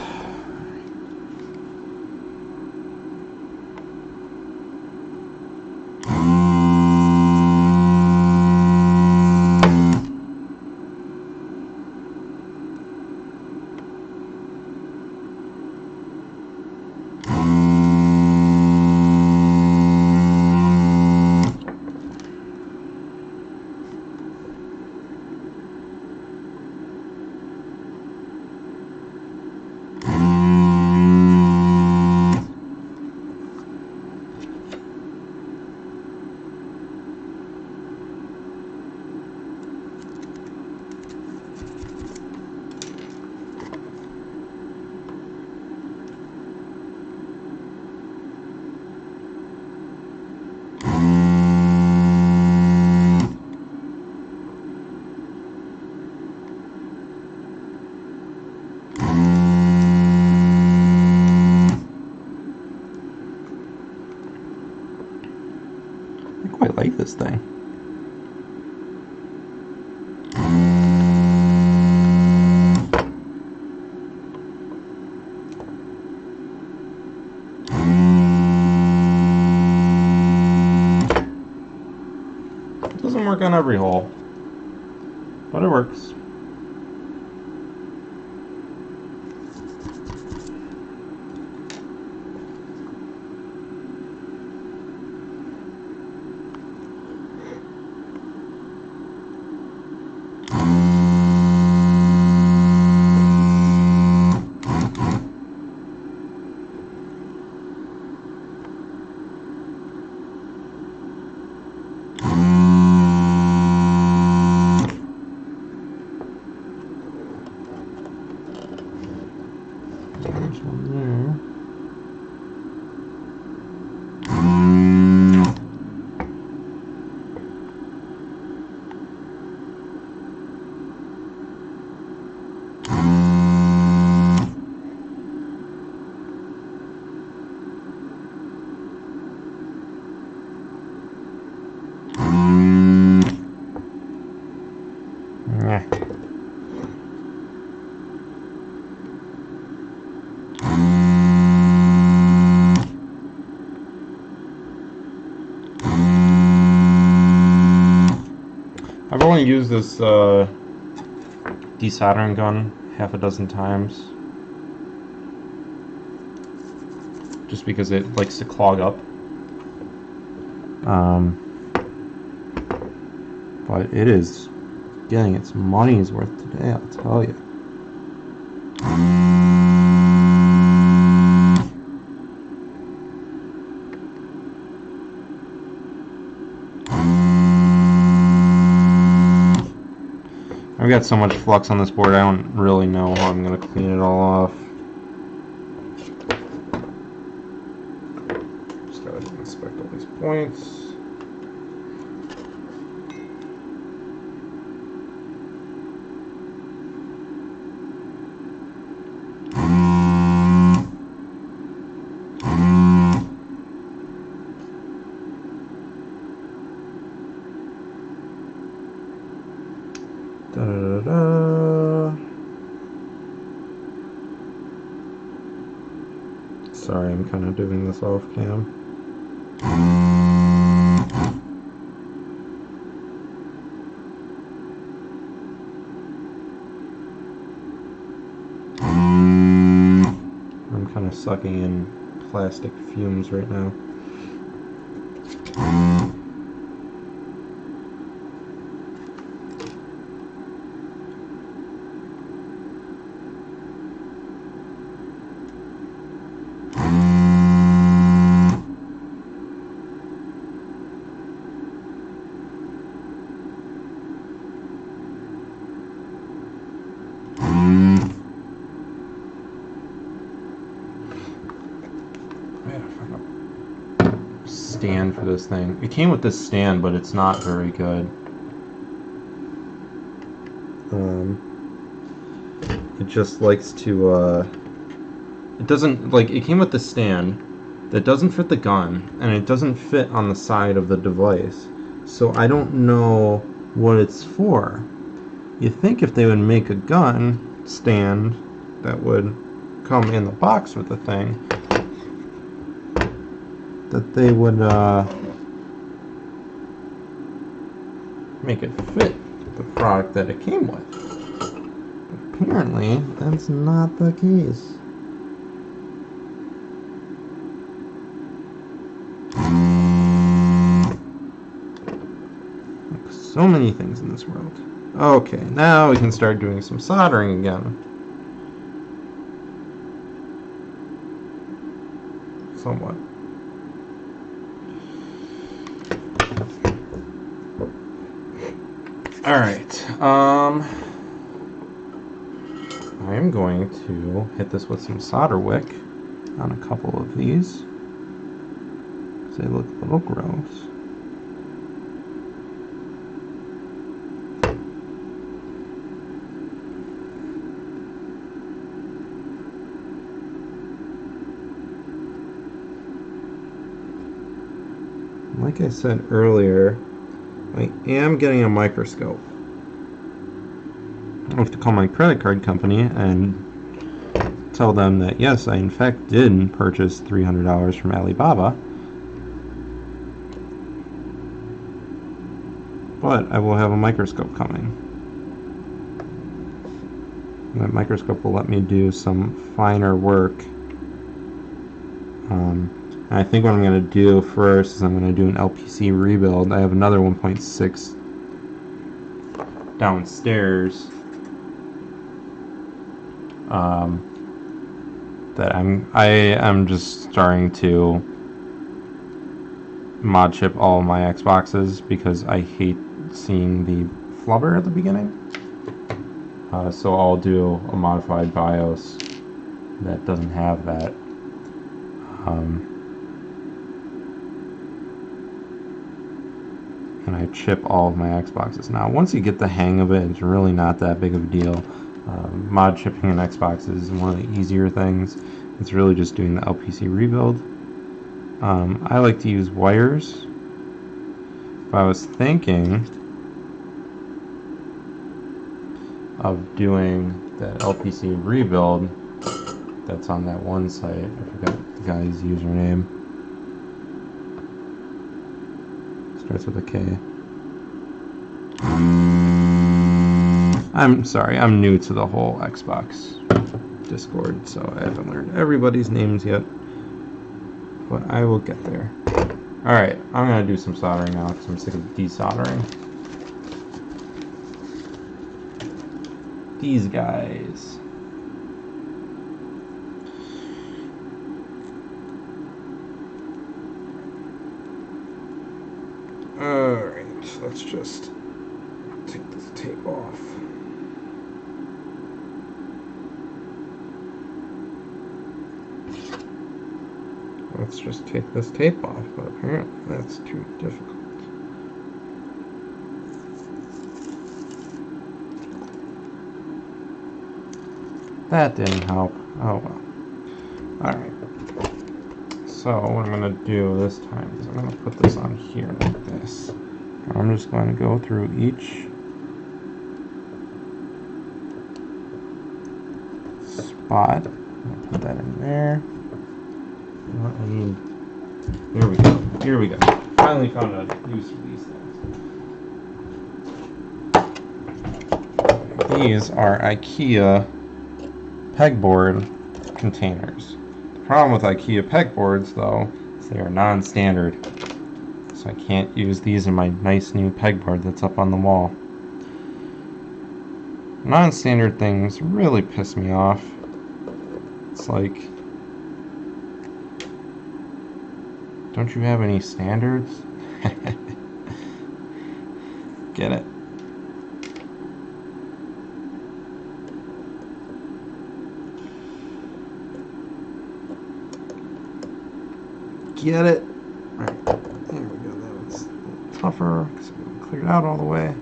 I quite like this thing. It doesn't work on every hole, but it works. There's one there. Yeah. I've only used this desoldering gun half a dozen times, just because it likes to clog up. But it is getting its money's worth today, I'll tell you. I've got so much flux on this board, I don't really know how I'm going to clean it all off. Just got to inspect all these points. Da-da-da-da. Sorry, I'm kind of doing this off cam. sucking in plastic fumes right now. Stand for this thing. It came with this stand, but it's not very good. It just likes to, it doesn't, like, it came with the stand that doesn't fit the gun, and it doesn't fit on the side of the device. So I don't know what it's for. You'd think if they would make a gun stand that would come in the box with the thing, that they would make it fit the product that it came with. Apparently, that's not the case. Like so many things in this world. Okay, now we can start doing some soldering again. Somewhat. Alright, I am going to hit this with some solder wick on a couple of these, because they look a little gross. Like I said earlier, I am getting a microscope. I have to call my credit card company and tell them that yes, I in fact did purchase $300 from Alibaba, but I will have a microscope coming. That microscope will let me do some finer work. I think what I'm going to do first is I'm going to do an LPC rebuild. I have another 1.6 downstairs that I am just starting to mod chip all my Xboxes because I hate seeing the flubber at the beginning. So I'll do a modified BIOS that doesn't have that. And I chip all of my Xboxes. Now, once you get the hang of it, it's really not that big of a deal. Mod chipping an Xbox is one of the easier things. It's really just doing the LPC rebuild. I like to use wires. If I was thinking of doing the LPC rebuild that's on that one site, I forgot the guy's username. Starts with a K. I'm sorry, I'm new to the whole Xbox Discord, so I haven't learned everybody's names yet. But I will get there. Alright, I'm going to do some soldering now because I'm sick of desoldering. These guys. Alright, let's just take this tape off. Let's just take this tape off, but apparently that's too difficult. That didn't help. Oh well. Alright. So what I'm going to do this time is I'm going to put this on here like this. I'm just going to go through each spot. I'll put that in there. Here we go. Here we go. Finally found a use for these things. These are IKEA pegboard containers. The problem with IKEA pegboards, though, is they are non-standard. So I can't use these in my nice new pegboard that's up on the wall. Non-standard things really piss me off. It's like, don't you have any standards? Get it. Get it? Alright, there we go. That was a little tougher because we cleared out all the way.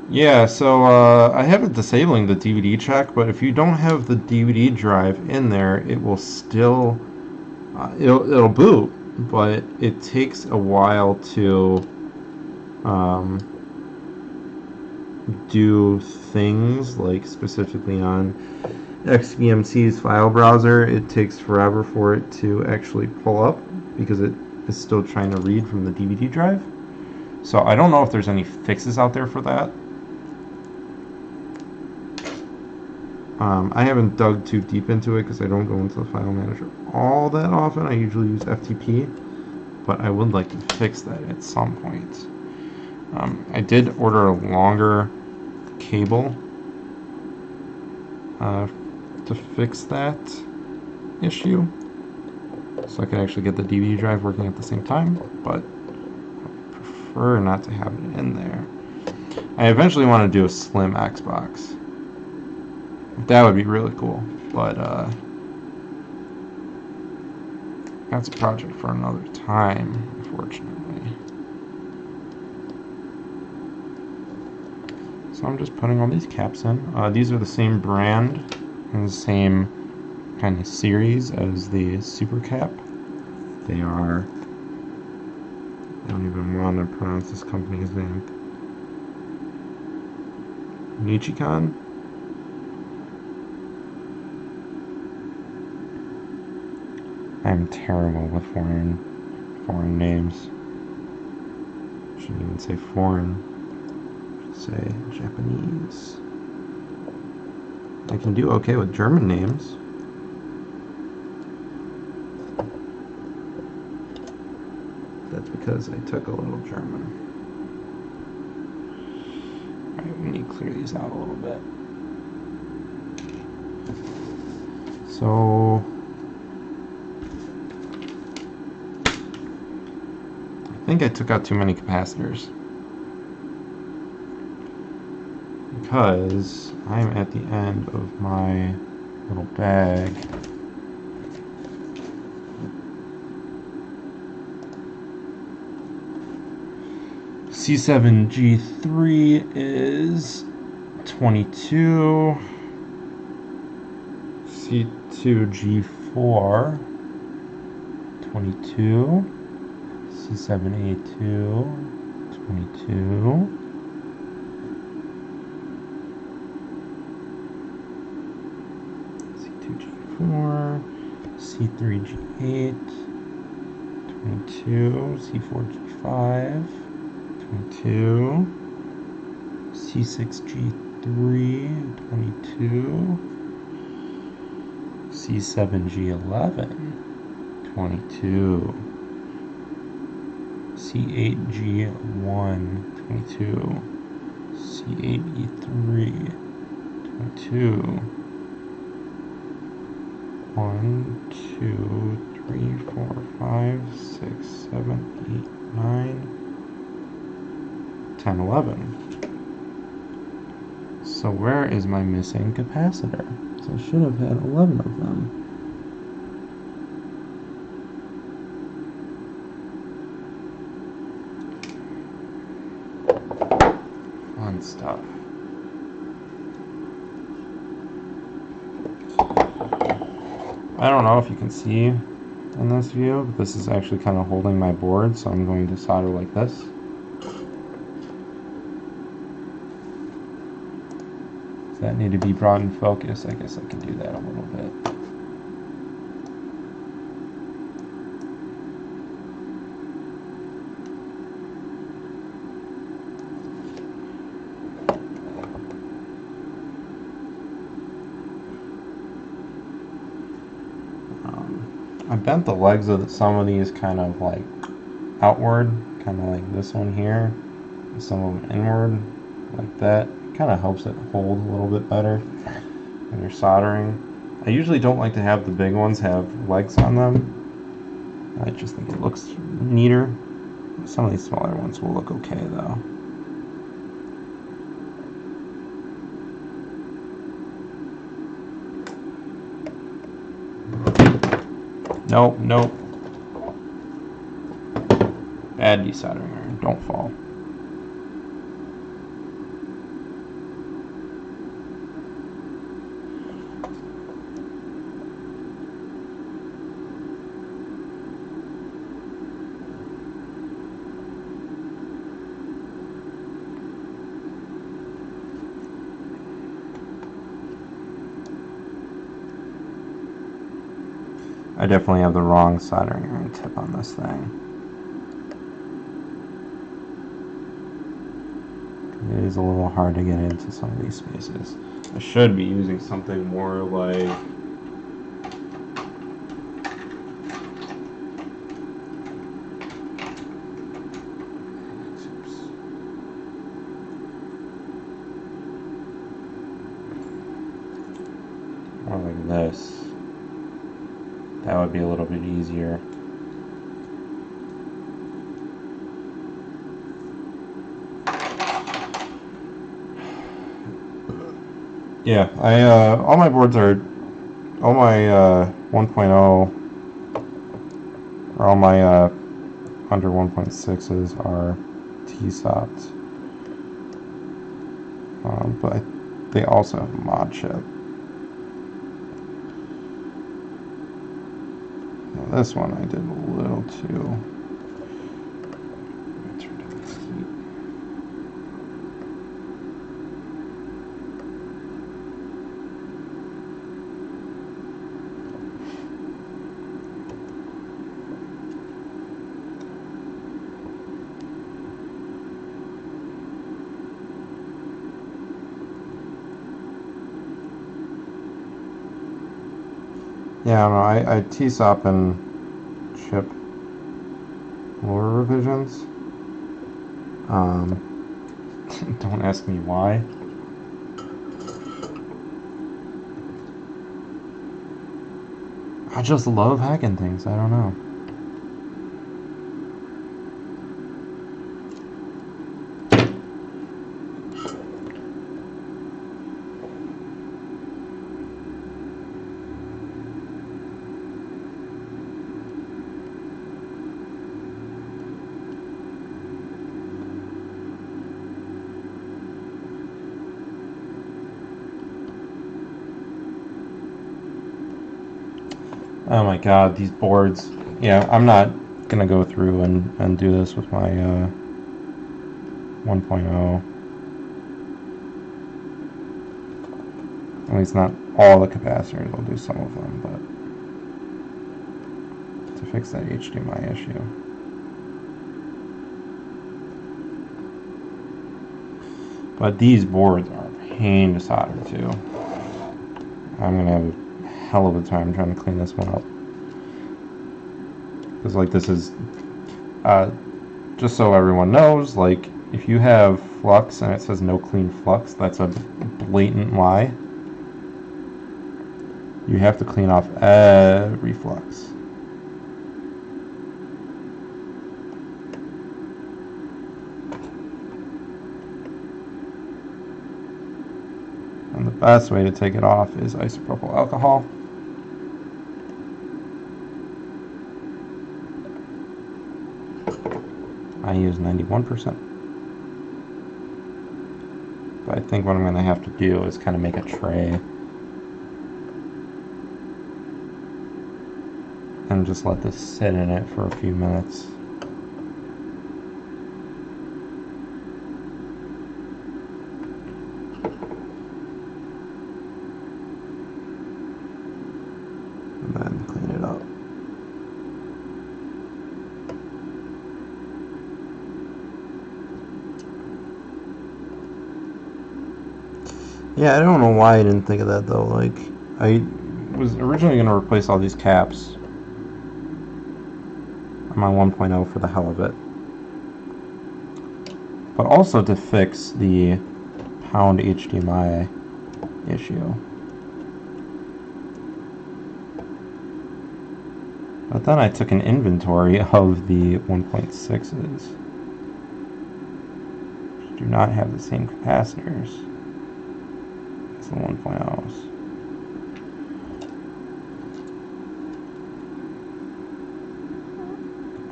Yeah, so I have it disabling the DVD check, but if you don't have the DVD drive in there, it will still it'll boot, but it takes a while to do things, like specifically on XBMC's file browser. It takes forever for it to actually pull up because it is still trying to read from the DVD drive. So I don't know if there's any fixes out there for that. I haven't dug too deep into it because I don't go into the file manager all that often. I usually use FTP, but I would like to fix that at some point. I did order a longer cable to fix that issue, so I could actually get the DVD drive working at the same time, but I prefer not to have it in there. I eventually want to do a slim Xbox. That would be really cool, but that's a project for another time, unfortunately. So I'm just putting all these caps in. These are the same brand and the same kind of series as the Super Cap. They are, I don't even want to pronounce this company's name. Nichicon? I'm terrible with foreign names. Shouldn't even say foreign. Should say Japanese. I can do okay with German names. That's because I took a little German. Alright, we need to clear these out a little bit. So I think I took out too many capacitors because I'm at the end of my little bag. C7G3 is 22, C2G4 22, C7A2 22, C2G4, C3G8 22, C4G5 22, C6G3 22, C7G11 22, C8G1 22, C8E3 22, 1, 2, 3, 4, 5, 6, 7, 8, 9, 10, 11. So where is my missing capacitor? So I should have had 11 of them. Fun stuff. I don't know if you can see in this view, but this is actually kind of holding my board, so I'm going to solder like this. that need to be brought in focus, I guess I can do that a little bit. I bent the legs of some of these kind of like outward, kind of like this one here, and some of them inward, like that. Kind of helps it hold a little bit better when you're soldering. I usually don't like to have the big ones have legs on them. I just think it looks neater. Some of these smaller ones will look okay though. Nope, nope. Bad desoldering iron, don't fall. I definitely have the wrong soldering iron tip on this thing. It is a little hard to get into some of these spaces. I should be using something more like more like this. That would be a little bit easier. Yeah, all my boards are, all my 1.0 or all my under 1.6s are T-sopped, but they also have a mod chip. Now this one I did a little too. Yeah, I don't know. I T-sop and chip lower revisions. Don't ask me why. I just love hacking things. I don't know. Oh my god, these boards. Yeah, I'm not gonna go through and do this with my 1.0. At least not all the capacitors, I'll do some of them, but to fix that HDMI issue. But these boards are a pain to solder to. I'm gonna have a hell of a time trying to clean this one up. Because like this is, just so everyone knows, like if you have flux and it says no clean flux, that's a blatant lie. You have to clean off every flux. And the best way to take it off is isopropyl alcohol. I use 91%. But I think what I'm going to have to do is kind of make a tray and just let this sit in it for a few minutes. Yeah, I don't know why I didn't think of that though. Like, I was originally going to replace all these caps on my 1.0 for the hell of it, but also to fix the pound HDMI issue. But then I took an inventory of the 1.6s, which do not have the same capacitors as the 1.0s.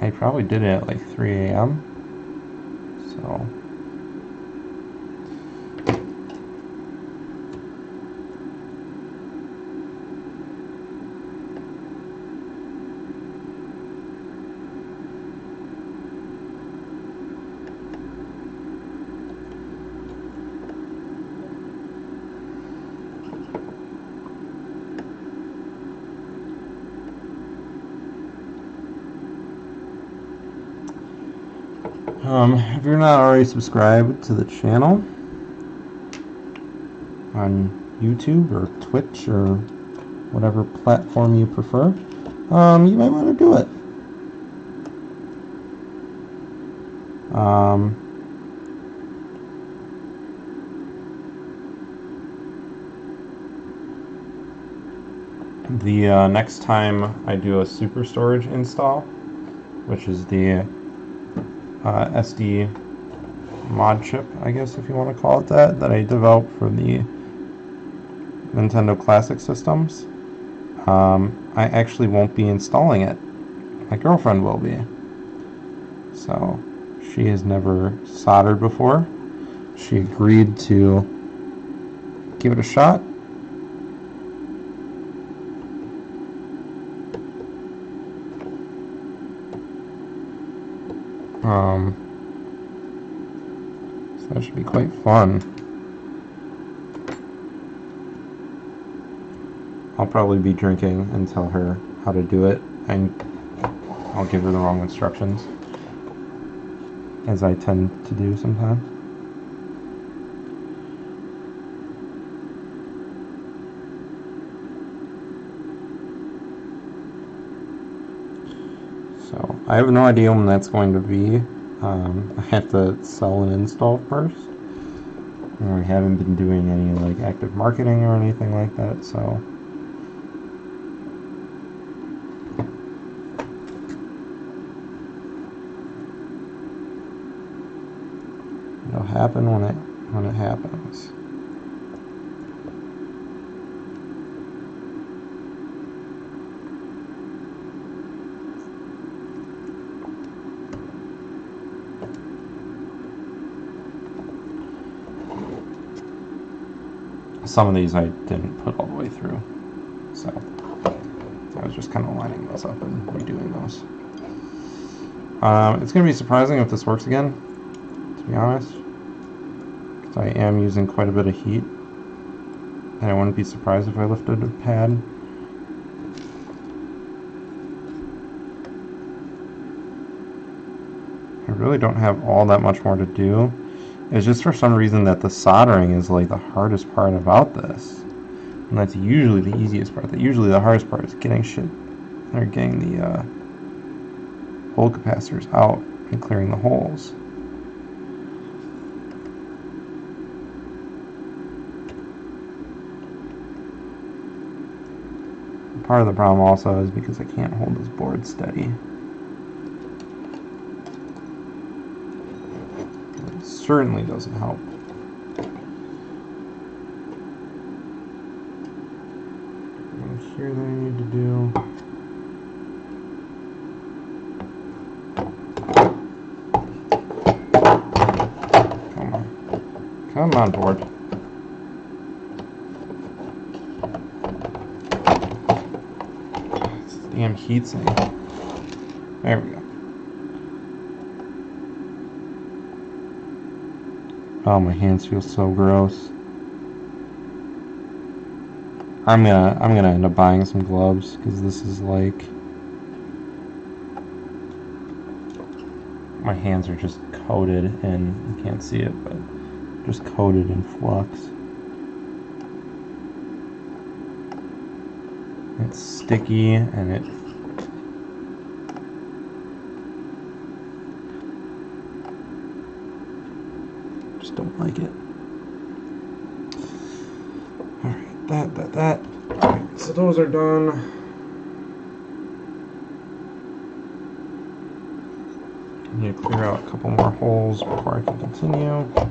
I probably did it at like 3 a.m. So if you're not already subscribed to the channel on YouTube or Twitch or whatever platform you prefer, you might want to do it. The next time I do a super storage install, which is the SD mod chip, I guess if you want to call it that I developed for the Nintendo Classic systems, I actually won't be installing it. My girlfriend will be. So she has never soldered before. She agreed to give it a shot. So that should be quite fun. I'll probably be drinking and tell her how to do it, and I'll give her the wrong instructions, as I tend to do sometimes. So I have no idea when that's going to be. I have to sell and install first. And we haven't been doing any like active marketing or anything like that, so it'll happen when it happens. Some of these I didn't put all the way through, so I was just kind of lining those up and redoing those. It's going to be surprising if this works again, to be honest, because I am using quite a bit of heat, and I wouldn't be surprised if I lifted a pad. I really don't have all that much more to do. It's just for some reason that the soldering is like the hardest part about this. And that's usually the easiest part. Usually the hardest part is getting the hole capacitors out and clearing the holes. Part of the problem also is because I can't hold this board steady. It certainly doesn't help. Here that I need to do. Come on, board. It's the damn heat sink. There we go. Oh, my hands feel so gross. I'm gonna end up buying some gloves because this is like my hands are just coated in, you can't see it, but just coated in flux. It's sticky and it just don't like it. Alright, that. Alright, so those are done. I need to clear out a couple more holes before I can continue.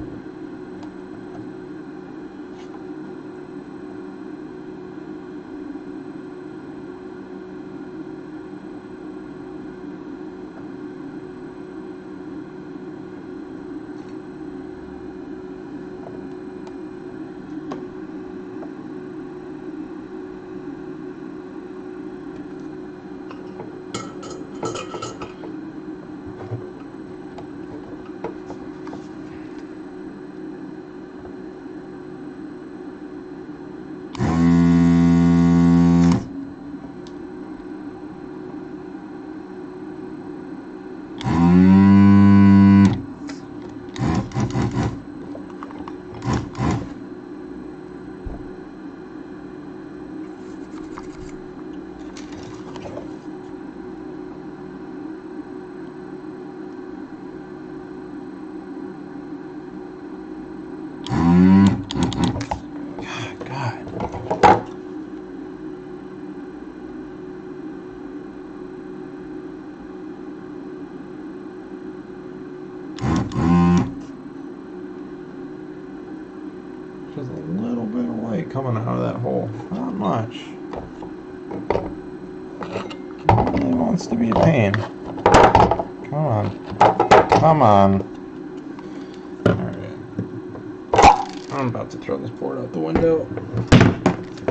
Just a little bit of light coming out of that hole. Not much. It wants to be a pain. Come on. Come on. Alright. I'm about to throw this board out the window.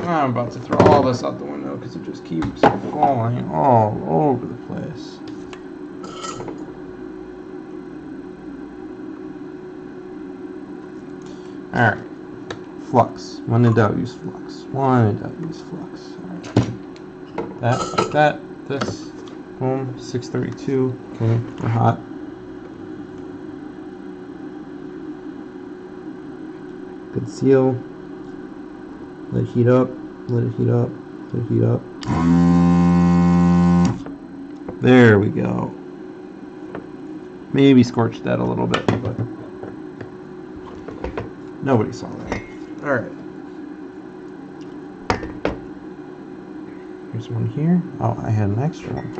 I'm about to throw all this out the window because it just keeps falling all over the place. Alright. Flux. When in doubt, use flux. When in doubt, use flux. Alright. That, like that. This. Boom. 632. Okay, we're hot. Good seal. Let it heat up. Let it heat up. Let it heat up. There we go. Maybe scorched that a little bit, but nobody saw that. Alright. Here's one here. Oh, I had an extra one.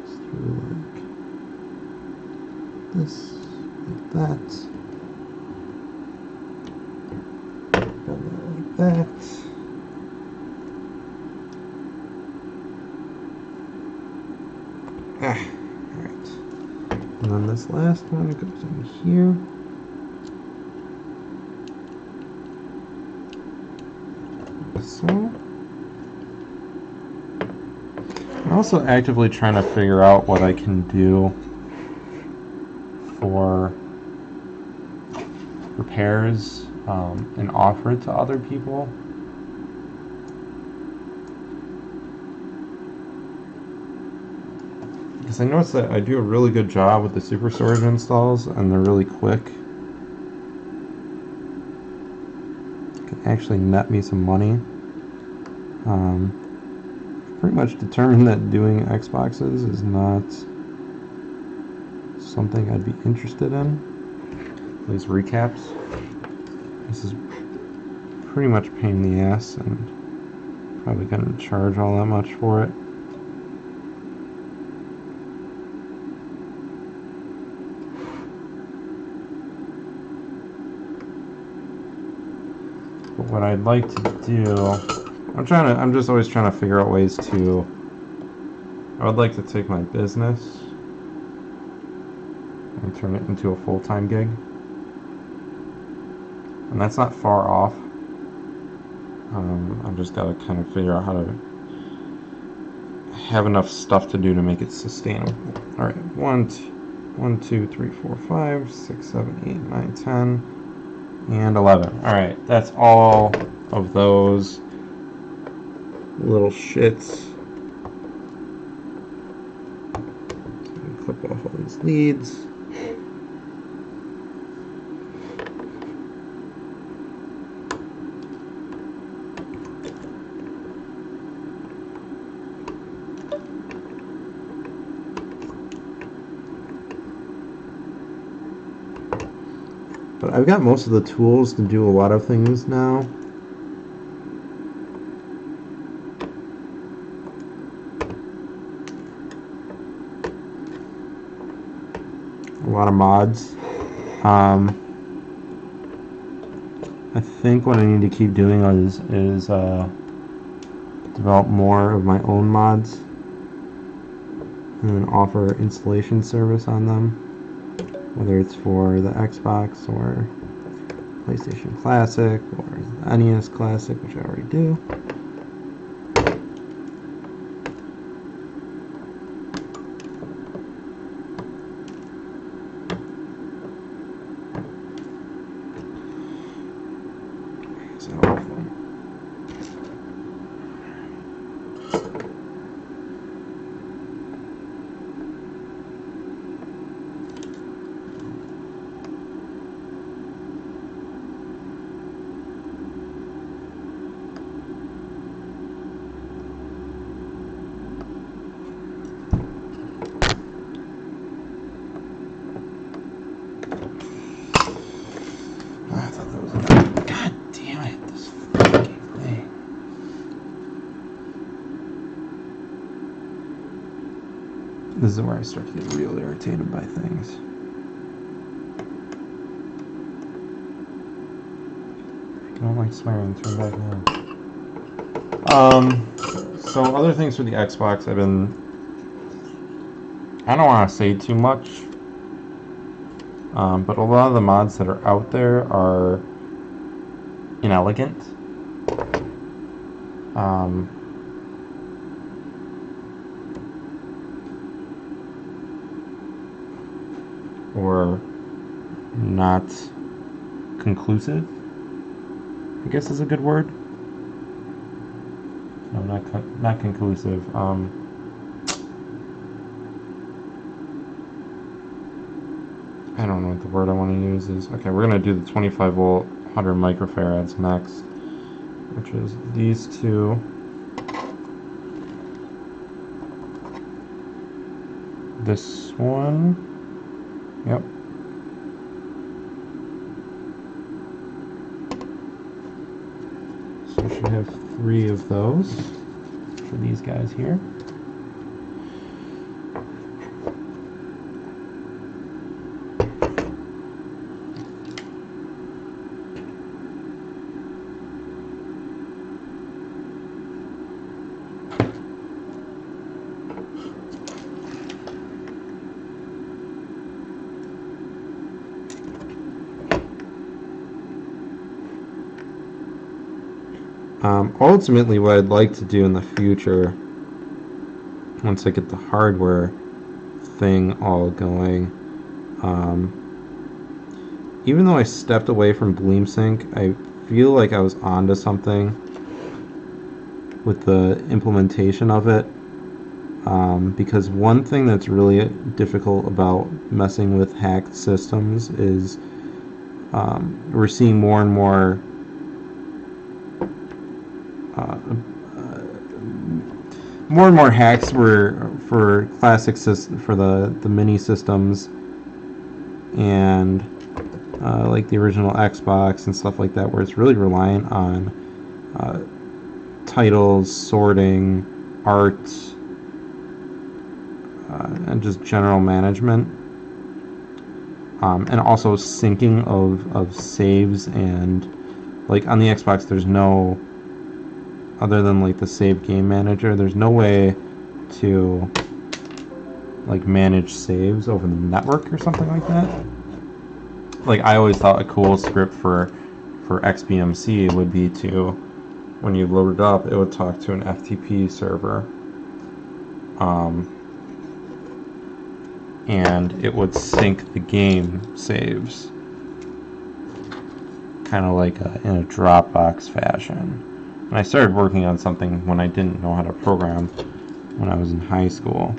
Just through like this, like that. Bend that like that. Alright. And then this last one goes in here. So. I'm also actively trying to figure out what I can do for repairs and offer it to other people. Because I noticed that I do a really good job with the super storage installs and they're really quick. It can actually net me some money. Pretty much determined that doing Xboxes is not something I'd be interested in. These recaps. This is pretty much a pain in the ass and probably gonna charge all that much for it. But what I'd like to do, I'm just always trying to figure out ways to, I would like to take my business and turn it into a full-time gig. And that's not far off. I've just got to kind of figure out how to have enough stuff to do to make it sustainable. Alright, 1, 2, 3, 4, 5, 6, 7, 8, 9, 10, and 11. Alright, that's all of those little shits. So clip off all these leads. But I've got most of the tools to do a lot of things now. A lot of mods. I think what I need to keep doing is develop more of my own mods and then offer installation service on them, whether it's for the Xbox or PlayStation Classic or the NES Classic, which I already do. This is where I start to get real irritated by things. I don't like swearing. Turn back now. So other things for the Xbox, I don't want to say too much, but a lot of the mods that are out there are inelegant. Or not conclusive, I guess is a good word. No, not conclusive. I don't know what the word I want to use is. Okay, we're going to do the 25 volt 100 microfarads next, which is these two. This one. Yep. So we should have 3 of those for these guys here. Ultimately, what I'd like to do in the future, once I get the hardware thing all going, even though I stepped away from BleemSync, I feel like I was onto something with the implementation of it, because one thing that's really difficult about messing with hacked systems is we're seeing more and more hacks for classic for the mini systems and like the original Xbox and stuff like that, where it's really reliant on titles, sorting, art, and just general management, and also syncing of saves. And like on the Xbox, there's no, other than like the save game manager, there's no way to like manage saves over the network or something like that. Like I always thought a cool script for XBMC would be to, when you load it up, it would talk to an FTP server, and it would sync the game saves, kind of like in a Dropbox fashion. And I started working on something when I didn't know how to program when I was in high school.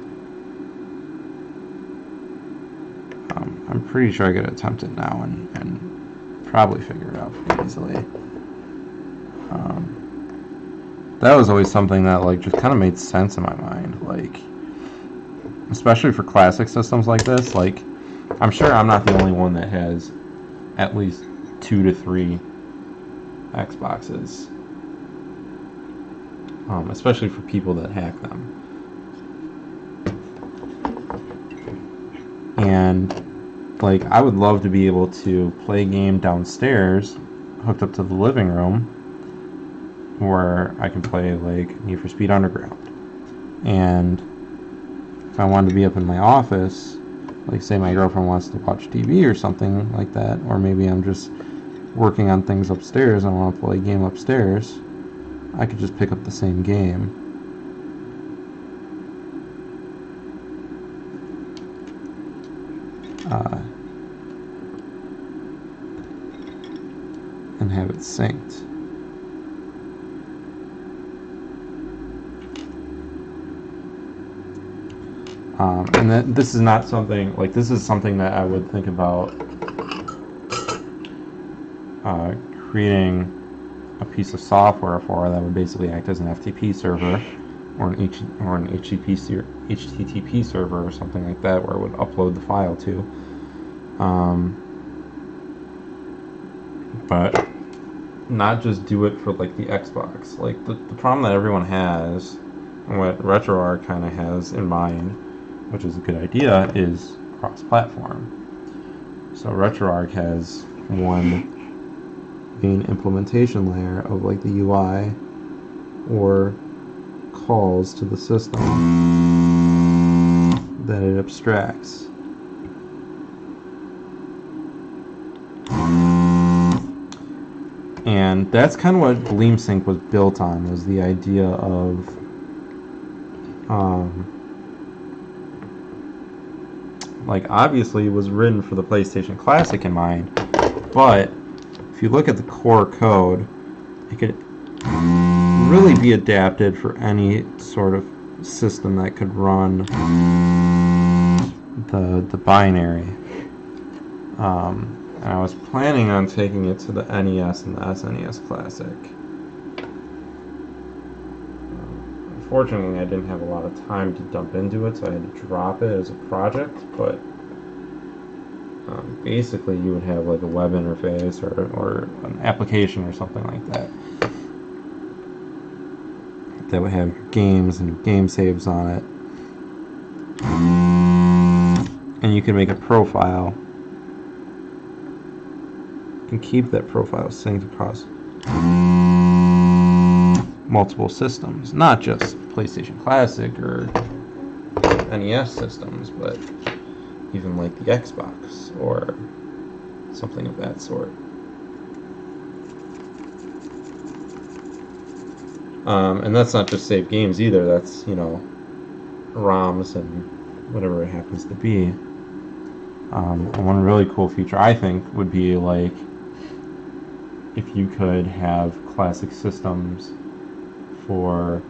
I'm pretty sure I could attempt it now and probably figure it out pretty easily. That was always something that like just kind of made sense in my mind, like especially for classic systems like this. Like I'm sure I'm not the only one that has at least 2 to 3 Xboxes, especially for people that hack them. And like, I would love to be able to play a game downstairs, hooked up to the living room, where I can play like Need for Speed Underground. And if I wanted to be up in my office, like say my girlfriend wants to watch TV or something like that, or maybe I'm just working on things upstairs and I want to play a game upstairs, I could just pick up the same game. And have it synced. And this is not something, like, this is something that I would think about creating a piece of software for that would basically act as an FTP server or an HTTP server or something like that, where it would upload the file to. But not just do it for like the Xbox. Like the problem that everyone has, and what RetroArch kind of has in mind, which is a good idea, is cross-platform. So RetroArch has one main implementation layer of like the UI or calls to the system that it abstracts. And that's kind of what BleemSync was built on, was the idea of like, obviously it was written for the PlayStation Classic in mind, but if you look at the core code, it could really be adapted for any sort of system that could run the binary. And I was planning on taking it to the NES and the SNES Classic. Unfortunately, I didn't have a lot of time to dump into it, so I had to drop it as a project, but basically you would have like a web interface or an application or something like that that would have games and game saves on it. And you can make a profile and keep that profile synced across multiple systems, not just PlayStation Classic or NES systems, but even like the Xbox or something of that sort. And that's not just save games either, that's, you know, ROMs and whatever it happens to be. One really cool feature I think would be like if you could have classic systems for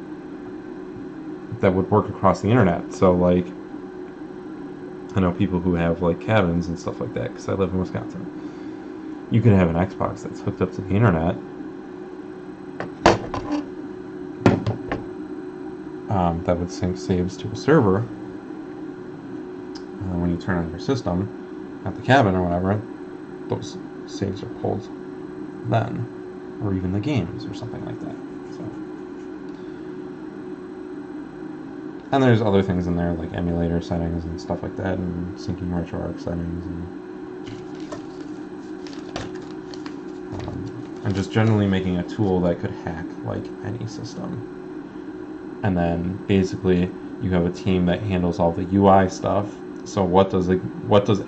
that would work across the internet. So like, I know people who have like cabins and stuff like that, because I live in Wisconsin. You could have an Xbox that's hooked up to the internet, that would sync saves to a server, and then when you turn on your system at the cabin or whatever, those saves are pulled then, or even the games or something like that. So, and there's other things in there like emulator settings and stuff like that, and syncing RetroArch settings, and just generally making a tool that could hack like any system. And then basically you have a team that handles all the UI stuff. So what does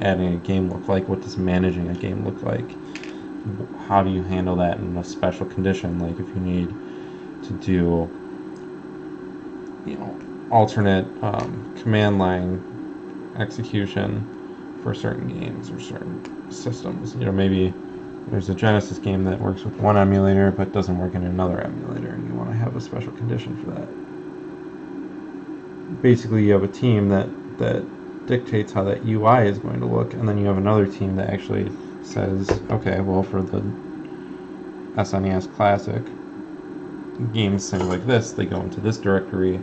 adding a game look like? What does managing a game look like? How do you handle that in a special condition? Like if you need to do, you know, alternate command line execution for certain games or certain systems. You know, maybe there's a Genesis game that works with one emulator but doesn't work in another emulator, and you want to have a special condition for that. Basically, you have a team that dictates how that UI is going to look, and then you have another team that actually says, okay, well, for the SNES Classic, games things like this, they go into this directory,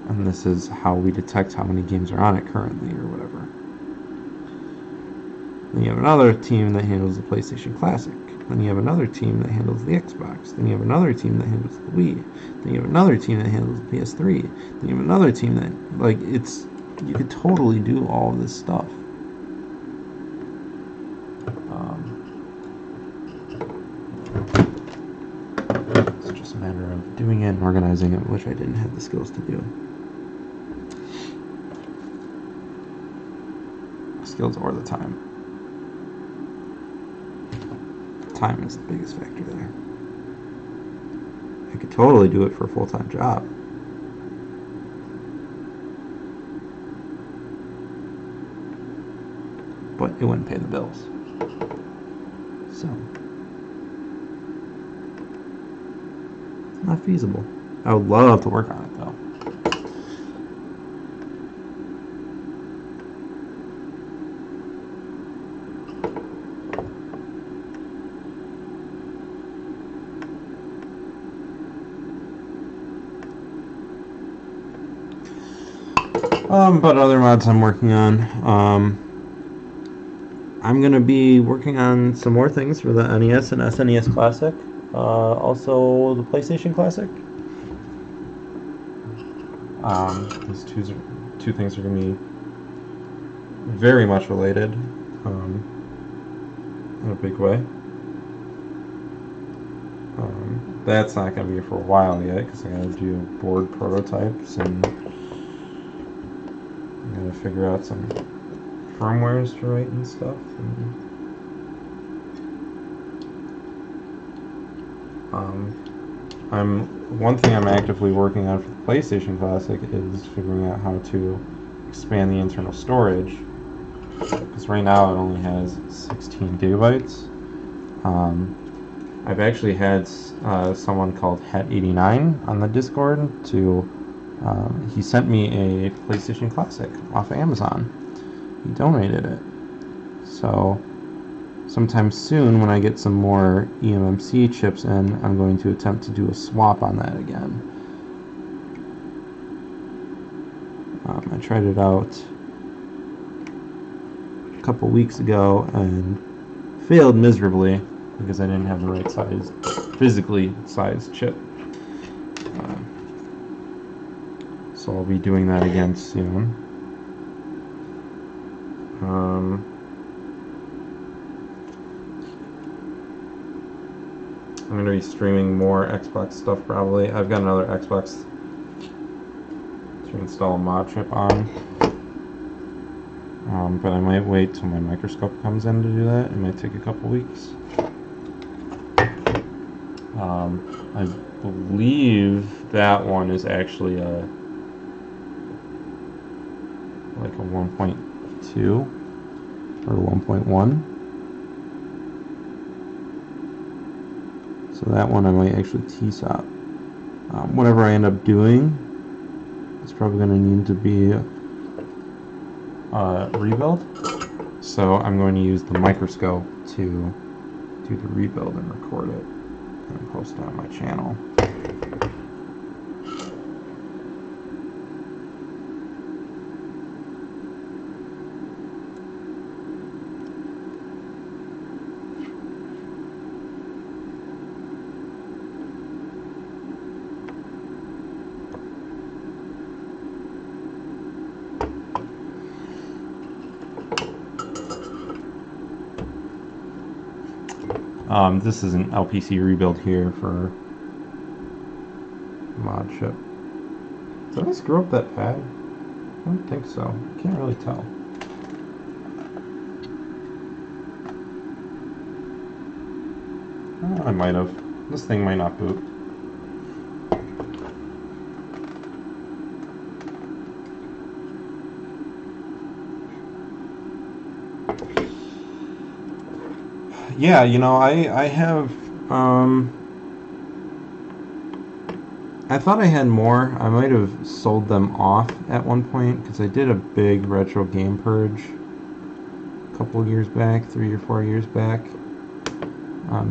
and this is how we detect how many games are on it currently, or whatever. Then you have another team that handles the PlayStation Classic. Then you have another team that handles the Xbox. Then you have another team that handles the Wii. Then you have another team that handles the PS3. Then you have another team that, like, it's, you could totally do all of this stuff. It's just a matter of doing it and organizing it, which I didn't have the skills to do. Skills or the time. Time is the biggest factor there. I could totally do it for a full-time job. But it wouldn't pay the bills. So, not feasible. I would love to work on it though. But other mods I'm working on, I'm going to be working on some more things for the NES and SNES Classic, also the PlayStation Classic. These two things are going to be very much related in a big way. That's not going to be for a while yet because I got to do board prototypes and I'm going to figure out some firmwares to write and stuff. One thing I'm actively working on for the PlayStation Classic is figuring out how to expand the internal storage, because right now it only has 16 gigabytes. I've actually had someone called Hat89 on the Discord to he sent me a PlayStation Classic off of Amazon. He donated it. So sometime soon when I get some more eMMC chips in, I'm going to attempt to do a swap on that again. I tried it out a couple weeks ago and failed miserably because I didn't have the right size, physically sized chip. So I'll be doing that again soon. I'm going to be streaming more Xbox stuff probably. I've got another Xbox to install a mod chip on. But I might wait till my microscope comes in to do that. It might take a couple weeks. I believe that one is actually like a 1.2 or 1.1. So that one I might actually TSOP. Whatever I end up doing, it's probably going to need to be rebuild. So I'm going to use the microscope to do the rebuild and record it and post it on my channel. This is an LPC rebuild here for mod chip. Did I screw up that pad? I don't think so. I can't really tell. I might have. This thing might not boot. Yeah, you know, I have, I thought I had more. I might have sold them off at one point, because I did a big retro game purge a couple of years back, 3 or 4 years back,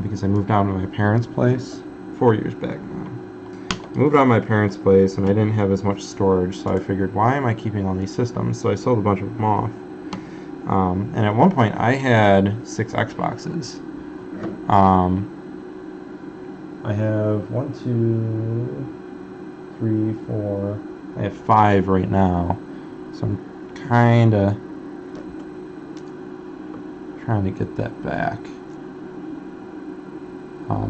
because I moved out to my parents' place, 4 years back now. I moved out to my parents' place, and I didn't have as much storage, so I figured, why am I keeping all these systems? So I sold a bunch of them off. And at one point, I had 6 Xboxes. I have 1, 2, 3, 4. I have 5 right now, so I'm kind of trying to get that back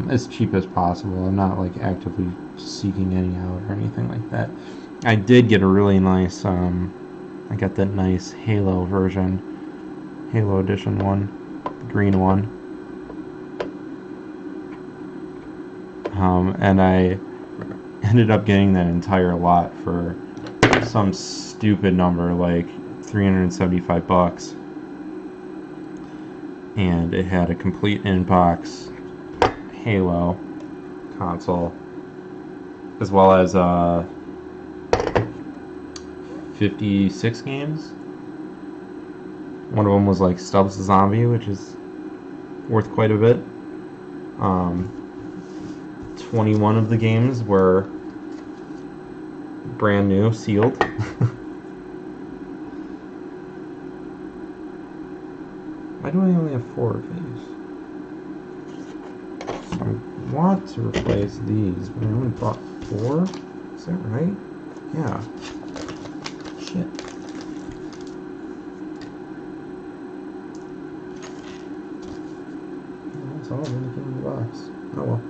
as cheap as possible. I'm not like actively seeking any out or anything like that. I did get a really nice. I got that nice Halo version, Halo Edition one, the green one. And I ended up getting that entire lot for some stupid number, like $375. And it had a complete in-box Halo console, as well as 56 games. One of them was like Stubbs the Zombie, which is worth quite a bit. 21 of the games were brand new, sealed. Why do I only have 4 of these? So I want to replace these, but I only bought 4? Is that right? Yeah. Shit. That's all I'm gonna get in the box. Oh well.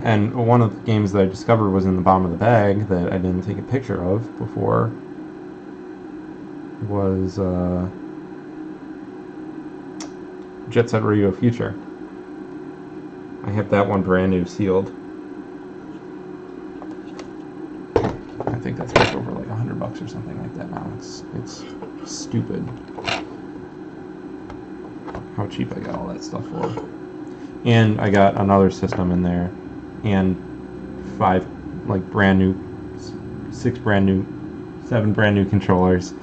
And one of the games that I discovered was in the bottom of the bag that I didn't take a picture of before was Jet Set Radio Future. I have that one brand new, sealed. I think that's worth over like $100 or something like that now. It's stupid how cheap I got all that stuff for. And I got another system in there, and 5 like brand new, 6 brand new, 7 brand new controllers.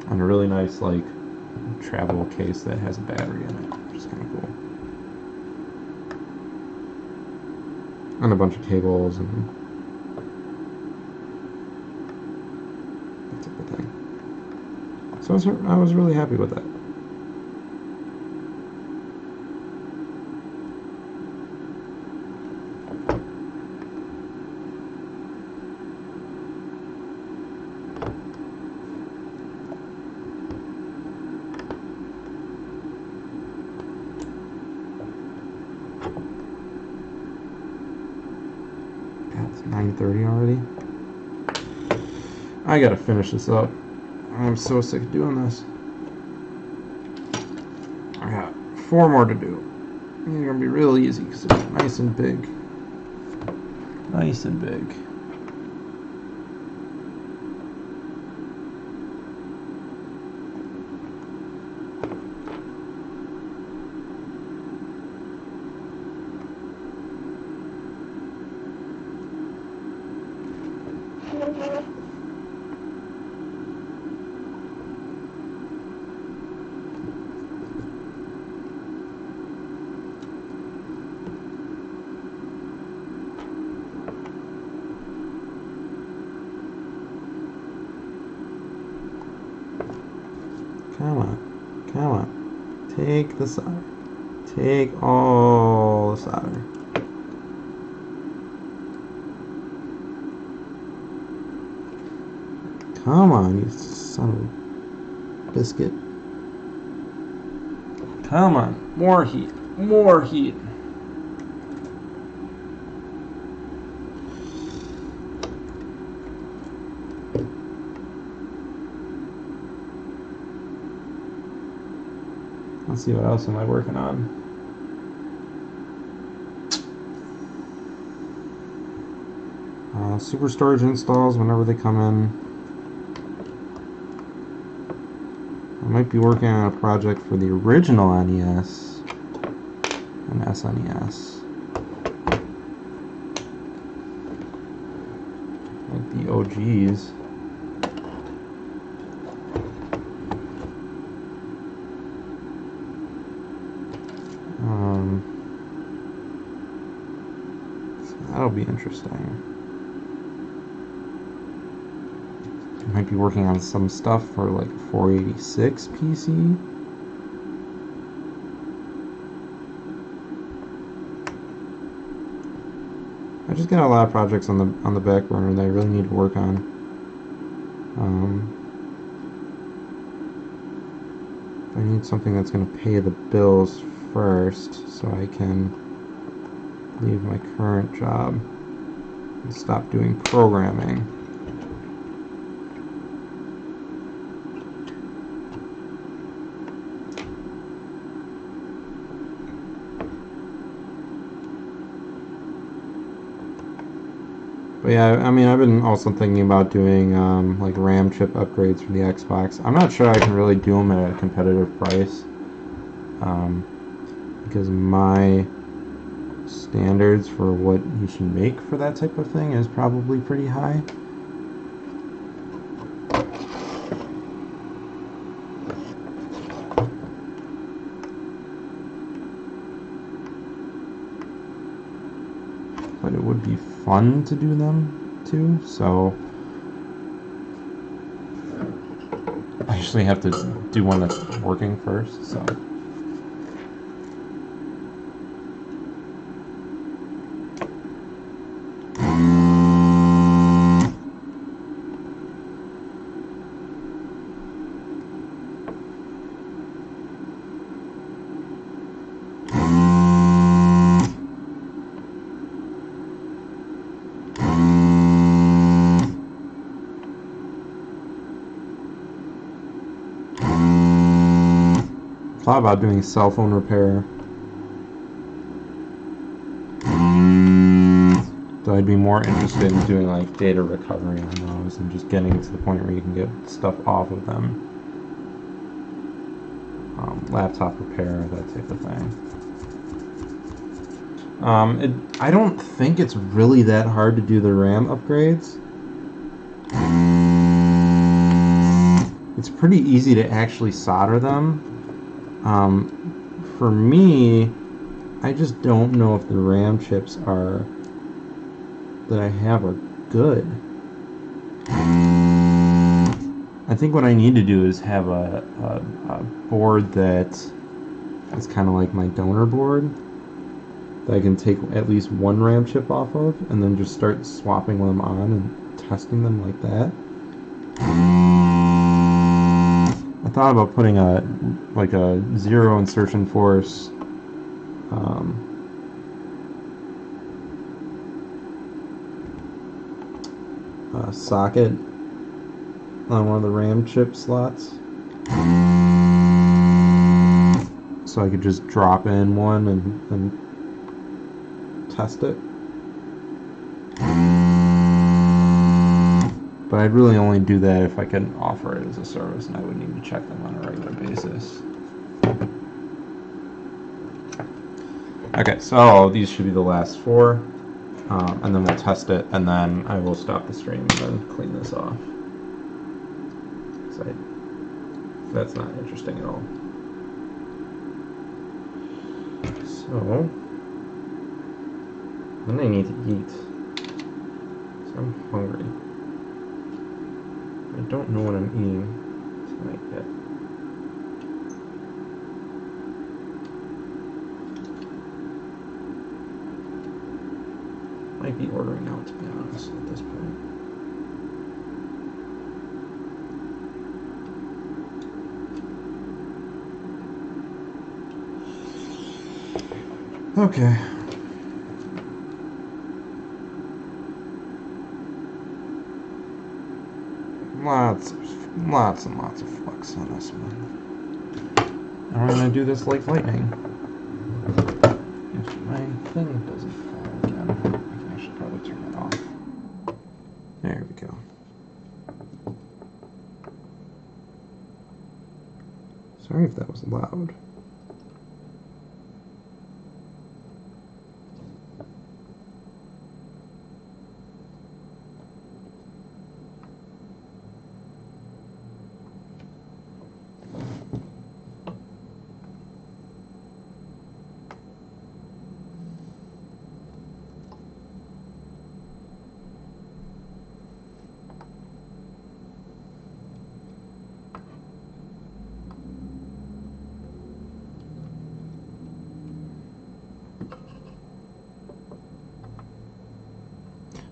And a really nice like travel case that has a battery in it, which is kind of cool. And a bunch of cables and that type of thing. So I was really happy with that. It's 9:30 already. I gotta finish this up. I'm so sick of doing this. I got 4 more to do. They're gonna be real easy because they're nice and big. Nice and big. Come on. Come on. Take the solder. Take all the solder. Come on, you son of a biscuit. Come on. More heat. More heat. Let's see, what else am I working on? Super storage installs whenever they come in. I might be working on a project for the original NES and SNES. Like the OGs. That'll be interesting. Might be working on some stuff for like 486 PC. I just got a lot of projects on the back burner that I really need to work on. I need something that's going to pay the bills first, so I can leave my current job and stop doing programming. But yeah, I mean, I've been also thinking about doing like RAM chip upgrades for the Xbox. I'm not sure I can really do them at a competitive price, because my standards for what you should make for that type of thing is probably pretty high. But it would be fun to do them too, so I usually have to do one that's working first, so. Thought about doing cell phone repair. Though I'd be more interested in doing like data recovery on those and just getting to the point where you can get stuff off of them. Laptop repair, that type of thing. I don't think it's really that hard to do the RAM upgrades. It's pretty easy to actually solder them. For me, I just don't know if the RAM chips that I have are good. I think what I need to do is have a board that is kind of like my donor board that I can take at least one RAM chip off of and then just start swapping them on and testing them like that. I thought about putting a zero insertion force socket on one of the RAM chip slots, so I could just drop in one and test it. But I'd really only do that if I could offer it as a service, and I would need to check them on a regular basis. Okay, so these should be the last four, and then we'll test it, and then I will stop the stream and then clean this off. So that's not interesting at all. So then I need to eat. So I'm hungry. I don't know what I'm eating tonight yet. Might be ordering out, to be honest, at this point. Okay. Lots and lots of flux on this one. And we're gonna do this like lightning. If my thing doesn't fall again, I should probably turn it off. There we go. Sorry if that was loud.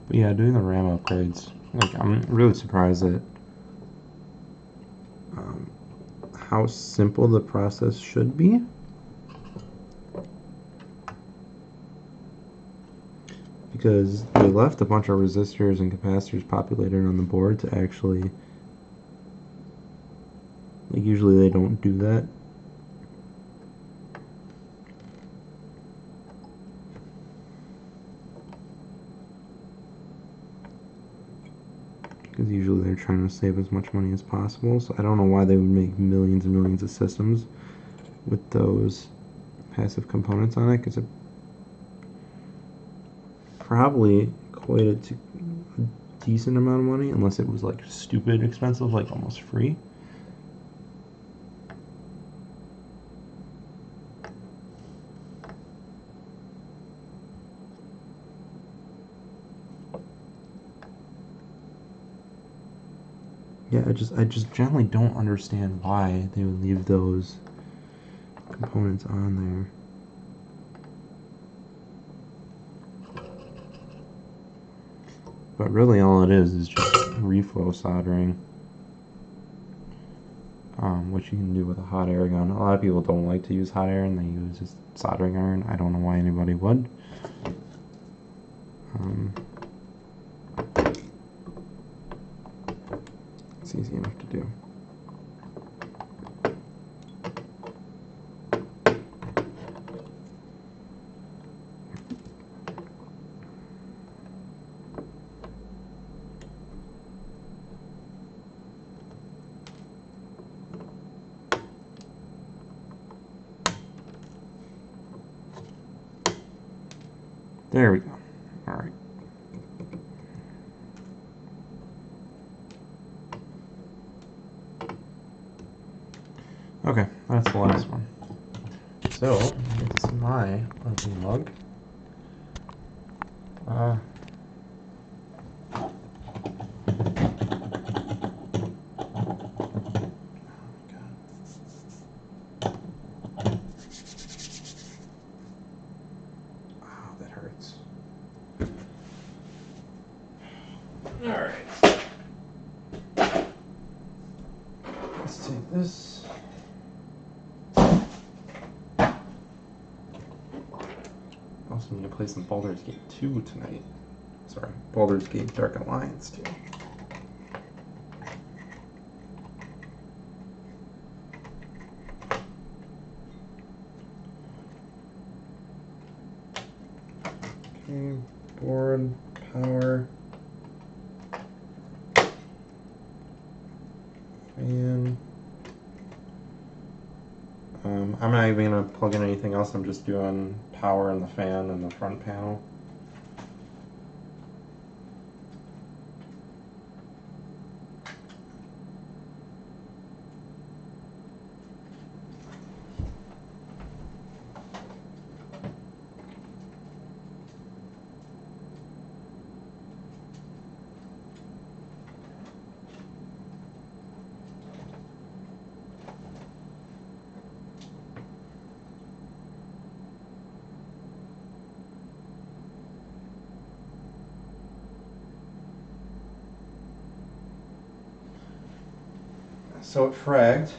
But yeah, doing the RAM upgrades, like I'm really surprised at how simple the process should be. Because they left a bunch of resistors and capacitors populated on the board to actually, like usually they don't do that. Because usually they're trying to save as much money as possible. So I don't know why they would make millions and millions of systems with those passive components on it, because it probably equated to a decent amount of money, unless it was like stupid expensive, like almost free. Yeah, I just generally don't understand why they would leave those components on there. But really all it is just reflow soldering, which you can do with a hot air gun. A lot of people don't like to use hot air and they use just soldering iron. I don't know why anybody would. It's easy enough to do. There we go. All right. Okay, that's the last one. So, it's my ugly mug. That hurts. All right. Let's take this. Also need to play some Baldur's Gate 2 tonight. Sorry, Baldur's Gate Dark Alliance 2. Okay, board, power, fan. I'm not even going to plug in anything else, I'm just doing power and the fan and the front panel. So it fragged.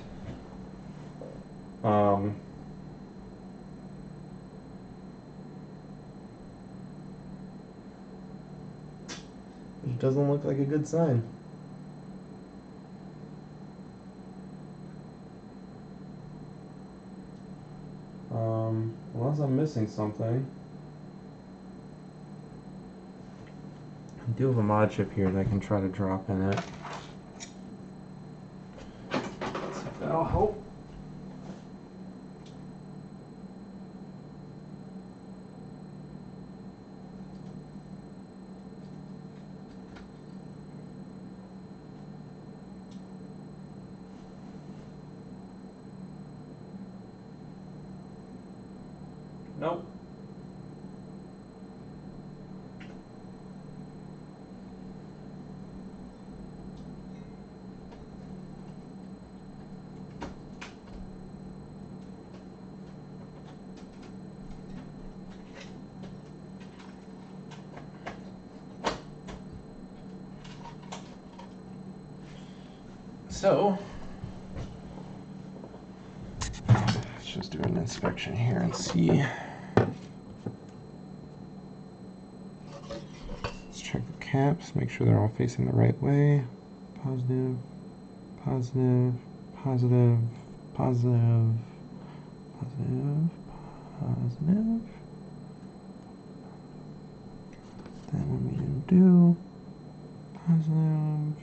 It doesn't look like a good sign. Unless I'm missing something. I do have a mod chip here that I can try to drop in it. See if that'll help. Nope. So let's just do an inspection here and see. Let's check the caps, make sure they're all facing the right way. Positive, positive, positive, positive, positive, positive. That one we didn't do. Positive.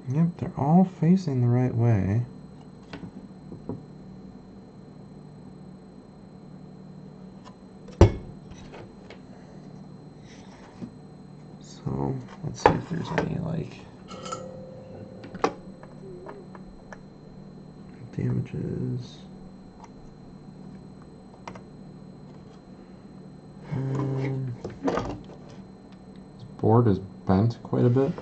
Yep, they're all facing the right way. So let's see if there's any like damages. This board is bent quite a bit.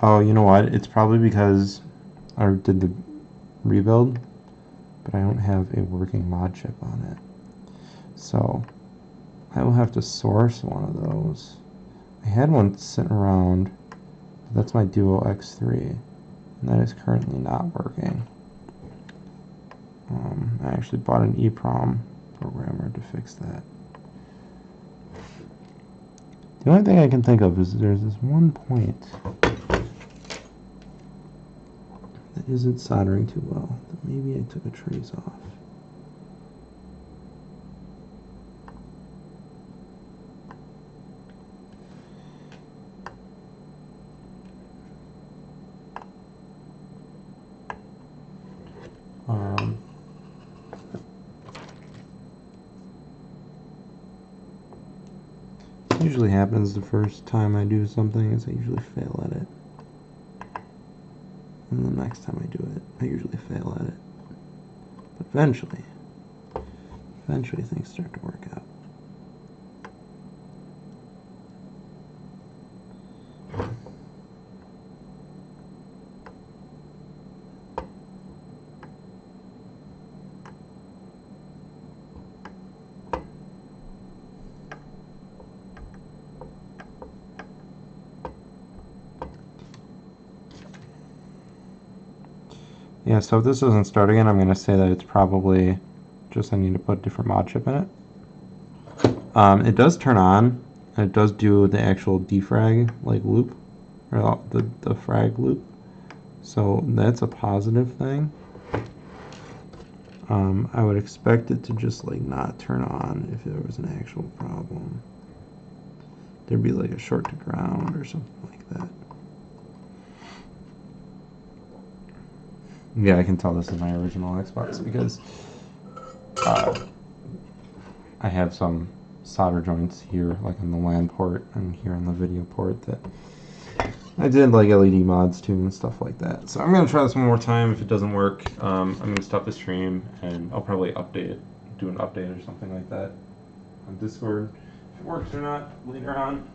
Oh, you know what? It's probably because I did the rebuild, but I don't have a working mod chip on it. So I will have to source one of those. I had one sitting around, but that's my Duo X3, and that is currently not working. I actually bought an EEPROM programmer to fix that. The only thing I can think of is there's this one point that isn't soldering too well, that maybe I took a trace off. Usually happens the first time I do something is I usually fail at it. And the next time I do it, I usually fail at it. But eventually things start to work out. Yeah, so if this doesn't start again, I'm going to say that it's probably just I need to put a different mod chip in it. It does turn on, and it does do the actual defrag like loop, or the frag loop. So that's a positive thing. I would expect it to just like not turn on if there was an actual problem. There'd be like a short to ground or something like that. Yeah, I can tell this is my original Xbox because I have some solder joints here, like on the LAN port and here on the video port that I did like LED mods to and stuff like that. So I'm going to try this one more time. If it doesn't work, I'm going to stop the stream and I'll probably update it, do an update or something like that on Discord. If it works or not later on.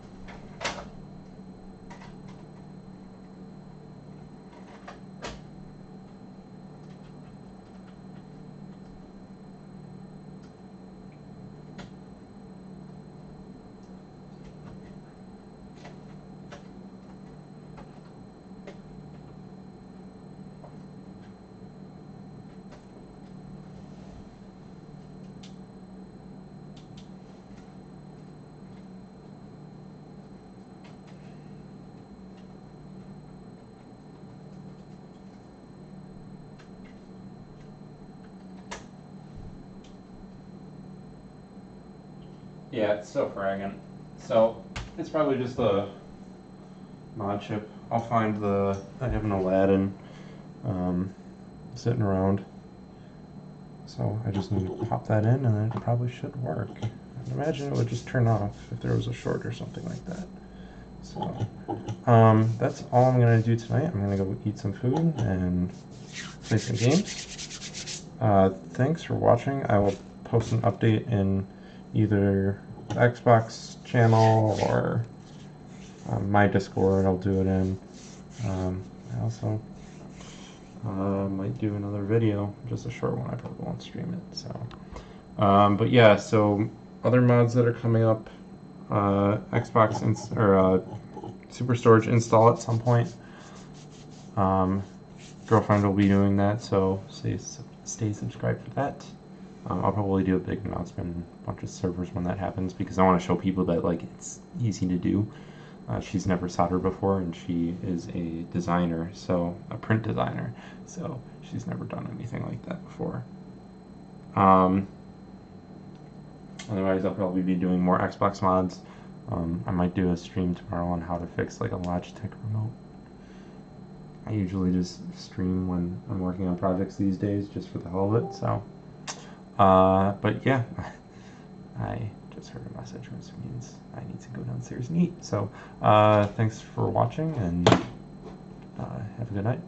Yeah, it's still fragging. So it's probably just the mod chip. I'll find I have an Aladdin sitting around. So I just need to pop that in and then it probably should work. I'd imagine it would just turn off if there was a short or something like that. So that's all I'm going to do tonight. I'm going to go eat some food and play some games. Thanks for watching. I will post an update in either the Xbox channel or my Discord. I'll do it in. I also might do another video, just a short one. I probably won't stream it. So, but yeah, so other mods that are coming up, Xbox or Super Storage install at some point. Girlfriend will be doing that, so stay subscribed for that. I'll probably do a big announcement, a bunch of servers when that happens, because I want to show people that like it's easy to do. She's never soldered before, and she is a designer, so a print designer, so she's never done anything like that before. Otherwise, I'll probably be doing more Xbox mods. I might do a stream tomorrow on how to fix like a Logitech remote. I usually just stream when I'm working on projects these days, just for the hell of it. So, but yeah, I just heard a message, which means I need to go downstairs and eat. So, thanks for watching, and have a good night.